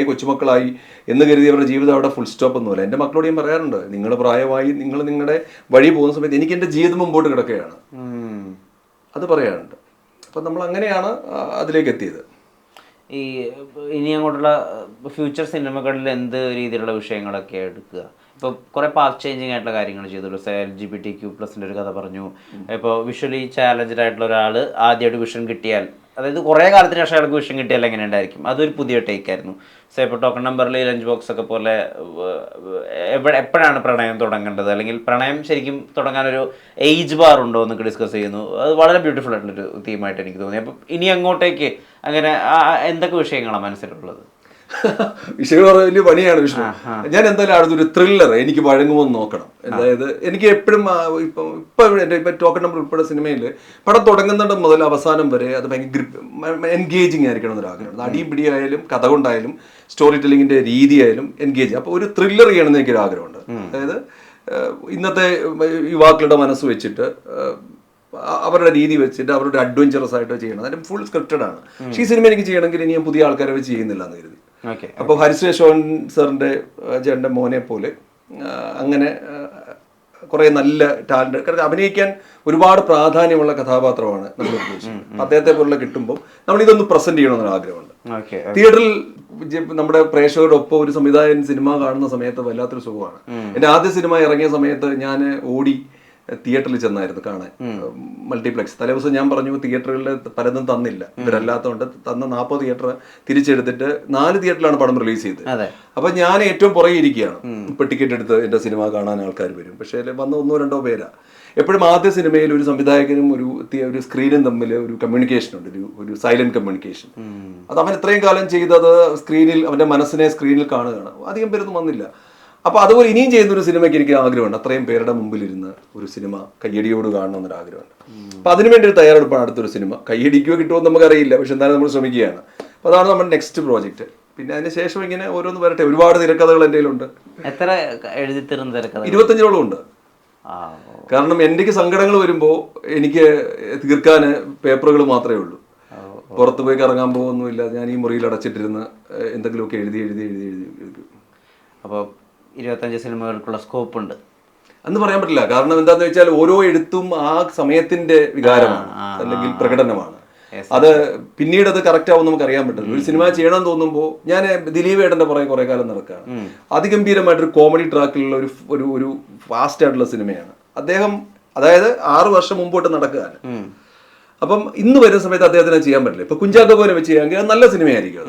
കൊച്ചുമക്കളായി എന്ന് കരുതി അവരുടെ ജീവിതം അവിടെ ഫുൾ സ്റ്റോപ്പ് ഒന്നുമില്ല. എൻ്റെ മക്കളോട് ഞാൻ പറയാറുണ്ട്, നിങ്ങൾ പ്രായമായി നിങ്ങൾ നിങ്ങളുടെ വഴി പോകുന്ന സമയത്ത് എനിക്ക് എൻ്റെ ജീവിതം മുമ്പോട്ട് കിടക്കുകയാണ്, അത് പറയാറുണ്ട്. അപ്പം നമ്മൾ അങ്ങനെയാണ് അതിലേക്ക് എത്തിയത്. ഈ ഇനി അങ്ങോട്ടുള്ള ഫ്യൂച്ചർ സിനിമകളിൽ എന്ത് രീതിയിലുള്ള വിഷയങ്ങളൊക്കെ എടുക്കുക? ഇപ്പോൾ കുറേ പാത്ത് ചേഞ്ചിങ് ആയിട്ടുള്ള കാര്യങ്ങൾ ചെയ്തുള്ളൂ. LGBTQ+ ഒരു കഥ പറഞ്ഞു. ഇപ്പോൾ വിഷ്വലി ചാലഞ്ചഡ് ആയിട്ടുള്ള ഒരാൾ ആദ്യമായിട്ട് വിഷൻ കിട്ടിയാൽ, അതായത് കുറേ കാലത്തിന് ശേഷം അയാൾക്ക് വിഷൻ കിട്ടിയാൽ എങ്ങനെ ഉണ്ടായിരിക്കും, അതൊരു പുതിയ ടേക്കായിരുന്നു. സോ ഇപ്പോൾ ടോക്കൺ നമ്പറിൽ ലഞ്ച് ബോക്സ് ഒക്കെ പോലെ എപ്പോഴാണ് പ്രണയം തുടങ്ങേണ്ടത്, അല്ലെങ്കിൽ പ്രണയം ശരിക്കും തുടങ്ങാനൊരു ഏജ് ബാർ ഉണ്ടോ എന്നൊക്കെ ഡിസ്കസ് ചെയ്യുന്നു. അത് വളരെ ബ്യൂട്ടിഫുൾ ആയിട്ടുള്ളൊരു തീമായിട്ട് എനിക്ക് തോന്നി. അപ്പം ഇനി അങ്ങോട്ടേക്ക് അങ്ങനെ എന്തൊക്കെ വിഷയങ്ങളാണ് മനസ്സിലുള്ളത്? വിഷയം വലിയ പണിയാണ്. വിഷയം ഞാൻ എന്തായാലും അടുത്തൊരു ത്രില്ലർ എനിക്ക് വഴങ്ങുമെന്ന് നോക്കണം. അതായത് എനിക്ക് എപ്പോഴും ഇപ്പൊ ടോക്കൺ നമ്പർ ഉൾപ്പെടെ സിനിമയിൽ പടം തുടങ്ങുന്നത് മുതൽ അവസാനം വരെ അത് ഭയങ്കര എൻഗേജിങ് ആയിരിക്കണം എന്നൊരാഗ്രഹം. അടിയും പിടിയായാലും കഥ കൊണ്ടായാലും സ്റ്റോറി ടെല്ലിങ്ങിന്റെ രീതിയായാലും എൻഗേജ്. അപ്പോൾ ഒരു ത്രില്ലർ ചെയ്യണമെന്ന് എനിക്കൊരു ആഗ്രഹമുണ്ട്. അതായത് ഇന്നത്തെ യുവാക്കളുടെ മനസ്സ് വെച്ചിട്ട് അവരുടെ രീതി വെച്ചിട്ട് അവരുടെ അഡ്വഞ്ചറസ് ആയിട്ട് ചെയ്യണം. അതിന്റെ ഫുൾ സ്ക്രിപ്റ്റഡ് ആണ്. പക്ഷേ ഈ സിനിമ എനിക്ക് ചെയ്യണമെങ്കിൽ ഇനി ഞാൻ പുതിയ ആൾക്കാരെ വെച്ച് ചെയ്യുന്നില്ല എന്ന് കരുതി. അപ്പോൾ ഹരിശ്രേഷോൻ സാറിന്റെ ചേട്ടൻ്റെ മോനെ പോലെ അങ്ങനെ കുറെ നല്ല ടാലന്റ്, കാരണം അഭിനയിക്കാൻ ഒരുപാട് പ്രാധാന്യമുള്ള കഥാപാത്രമാണ് നമ്മൾ ഉദ്ദേശിക്കുന്നത്. അദ്ദേഹത്തെ പോലുള്ള കിട്ടുമ്പോൾ നമ്മൾ ഇതൊന്ന് പ്രസന്റ് ചെയ്യണമെന്നൊരു ആഗ്രഹമുണ്ട്. തിയേറ്ററിൽ നമ്മുടെ പ്രേക്ഷകരുടെ ഒപ്പം ഒരു സംവിധായകൻ സിനിമ കാണുന്ന സമയത്ത് വല്ലാത്തൊരു സുഖമാണ്. എൻ്റെ ആദ്യ സിനിമ ഇറങ്ങിയ സമയത്ത് ഞാൻ ഓടി തിയേറ്ററിൽ ചെന്നായിരുന്നു കാണാൻ, മൾട്ടിപ്ലെക്സ്. തലേദിവസം ഞാൻ പറഞ്ഞു തിയേറ്ററുകളിൽ പലതും തന്നില്ല, ഇവരല്ലാത്തതുകൊണ്ട് തന്ന 40 തിയേറ്റർ തിരിച്ചെടുത്തിട്ട് 4 തിയേറ്ററിലാണ് പടം റിലീസ് ചെയ്തത്. അപ്പൊ ഞാൻ ഏറ്റവും പുറകെ ഇരിക്കുകയാണ്. ഇപ്പൊ ടിക്കറ്റ് എടുത്ത് എന്റെ സിനിമ കാണാൻ ആൾക്കാർ വരും, പക്ഷേ വന്ന 1-2 പേരാ. എപ്പോഴും ആദ്യ സിനിമയിൽ ഒരു സംവിധായകനും ഒരു സ്ക്രീനും തമ്മിൽ ഒരു കമ്മ്യൂണിക്കേഷൻ ഉണ്ട്, ഒരു സൈലന്റ് കമ്മ്യൂണിക്കേഷൻ. അത് അവൻ ഇത്രയും കാലം ചെയ്തത് സ്ക്രീനിൽ, അവന്റെ മനസ്സിനെ സ്ക്രീനിൽ കാണുകയാണ്. അധികം പേരൊന്നും വന്നില്ല. അപ്പൊ അതുപോലെ ഇനിയും ചെയ്യുന്ന ഒരു സിനിമയ്ക്ക് എനിക്ക് ആഗ്രഹമുണ്ട്. അത്രയും പേരുടെ മുമ്പിൽ ഇരുന്ന് ഒരു സിനിമ കയ്യടിയോട് കാണണമെന്നൊരു ആഗ്രഹമുണ്ട്. അപ്പൊ അതിനുവേണ്ടി ഒരു തയ്യാറെടുപ്പാണ് അടുത്തൊരു സിനിമ. കയ്യടിക്കോ കിട്ടുമോ നമുക്കറിയില്ല, പക്ഷെ എന്തായാലും നമ്മൾ ശ്രമിക്കുകയാണ്. അപ്പൊ അതാണ് നമ്മുടെ നെക്സ്റ്റ് പ്രോജക്റ്റ്. പിന്നെ അതിന് ശേഷം ഇങ്ങനെ ഓരോന്ന് വരട്ടെ. ഒരുപാട് തിരക്കഥകൾ എൻ്റെ കയ്യിലുണ്ട്. എത്ര എഴുതി തീർന്ന തിരക്കഥ? 25ഓളം ഉണ്ട്. കാരണം എനിക്ക് സങ്കടങ്ങൾ വരുമ്പോൾ എനിക്ക് തീർക്കാൻ പേപ്പറുകൾ മാത്രമേ ഉള്ളൂ. പുറത്ത് പോയി കറങ്ങാൻ പോകുന്നില്ല. ഞാൻ ഈ മുറിയിൽ അടച്ചിട്ടിരുന്ന് എന്തെങ്കിലുമൊക്കെ എഴുതി. അപ്പോൾ 25 സിനിമകൾക്കുള്ള സ്കോപ്പ് ഉണ്ട് എന്ന് പറയാൻ പറ്റില്ല. കാരണം എന്താന്ന് വെച്ചാൽ ഓരോ എഴുത്തും ആ സമയത്തിന്റെ വികാരമാണ് അല്ലെങ്കിൽ പ്രകടനമാണ്. അത് പിന്നീട് അത് കറക്റ്റ് ആവും നമുക്ക് അറിയാൻ പറ്റില്ല. ഒരു സിനിമ ചെയ്യണമെന്ന് തോന്നുമ്പോൾ ഞാൻ ദിലീപ് ഏട്ടന്റെ പുറകെ കുറെ കാലം നടക്കുകയാണ്. അതിഗംഭീരമായിട്ടൊരു കോമഡി ട്രാക്കിലുള്ള ഒരു ഫാസ്റ്റ് ആയിട്ടുള്ള സിനിമയാണ് അദ്ദേഹം. അതായത് 6 വർഷം മുമ്പോട്ട് നടക്കുകയാണ്. അപ്പം ഇന്ന് വരുന്ന സമയത്ത് അദ്ദേഹത്തിന് ചെയ്യാൻ പറ്റില്ല. ഇപ്പൊ കുഞ്ചാക്കോ പോലെ വെച്ച് ചെയ്യാമെങ്കിൽ അത് നല്ല സിനിമയായിരിക്കും.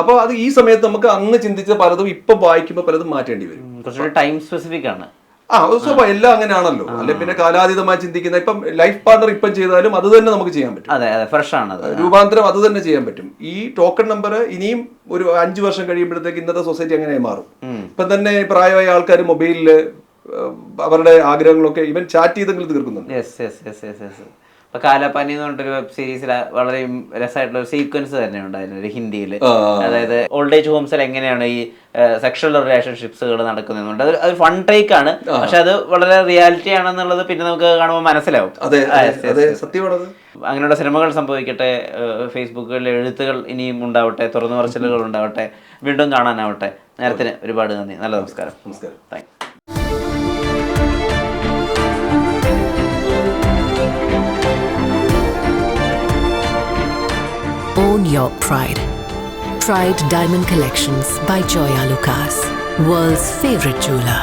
അപ്പോൾ അത് ഈ സമയത്ത് നമുക്ക് അന്ന് ചിന്തിച്ച പലതും ഇപ്പൊ വായിക്കുമ്പോൾ പലതും മാറ്റേണ്ടി വരും. കുറച്ചുകൂടി ടൈം സ്പെസിഫിക് ആണ്. സ്വഭാവം എല്ലാം അങ്ങനെയാണല്ലോ. അല്ലെ പിന്നെ കാലാതീതമായി ചിന്തിക്കുന്ന ഇപ്പം ലൈഫ് പാർട്ണർ ഇപ്പം ചെയ്താലും അത് തന്നെ നമുക്ക് ചെയ്യാൻ പറ്റും. അതെ അതെ, ഫ്രഷ് ആണ്, രൂപാന്തരം അത് തന്നെ ചെയ്യാൻ പറ്റും. ഈ ടോക്കൺ നമ്പർ ഇനിയും ഒരു 5 വർഷം കഴിയുമ്പോഴത്തേക്ക് ഇന്നത്തെ സൊസൈറ്റി അങ്ങനെ മാറും. ഇപ്പം തന്നെ പ്രായമായ ആൾക്കാർ മൊബൈലിൽ അവരുടെ ആഗ്രഹങ്ങളൊക്കെ ഇവൻ ചാറ്റ് ചെയ്തെങ്കിലും തീർക്കുന്നുണ്ട്. ഇപ്പൊ കാലാപാനി എന്ന് പറഞ്ഞിട്ടൊരു വെബ് സീരീസിൽ വളരെ രസമായിട്ടുള്ള ഒരു സീക്വൻസ് തന്നെ ഉണ്ടായിരുന്നു ഒരു ഹിന്ദിയിൽ. അതായത് ഓൾഡ് ഏജ് ഹോംസിൽ എങ്ങനെയാണ് ഈ സെക്ഷൽ റിലേഷൻഷിപ്സുകൾ നടക്കുന്നത്. അത് ഫൺ ടേക്ക് ആണ്, പക്ഷെ അത് വളരെ റിയാലിറ്റി ആണെന്നുള്ളത് പിന്നെ നമുക്ക് കാണുമ്പോൾ മനസ്സിലാവും. സത്യമാണത്. അങ്ങനെയുള്ള സിനിമകൾ സംഭവിക്കട്ടെ, ഫേസ്ബുക്കുകളിലെ എഴുത്തുകൾ ഇനിയും ഉണ്ടാവട്ടെ, തുറന്നു പറച്ചിലുകൾ ഉണ്ടാവട്ടെ, വീണ്ടും കാണാനാവട്ടെ. നേരത്തിന് ഒരുപാട് നന്ദി. നല്ല നമസ്കാരം. Thank you. Own your pride. Pride Diamond Collections by Joya Lucas, world's favorite jeweler.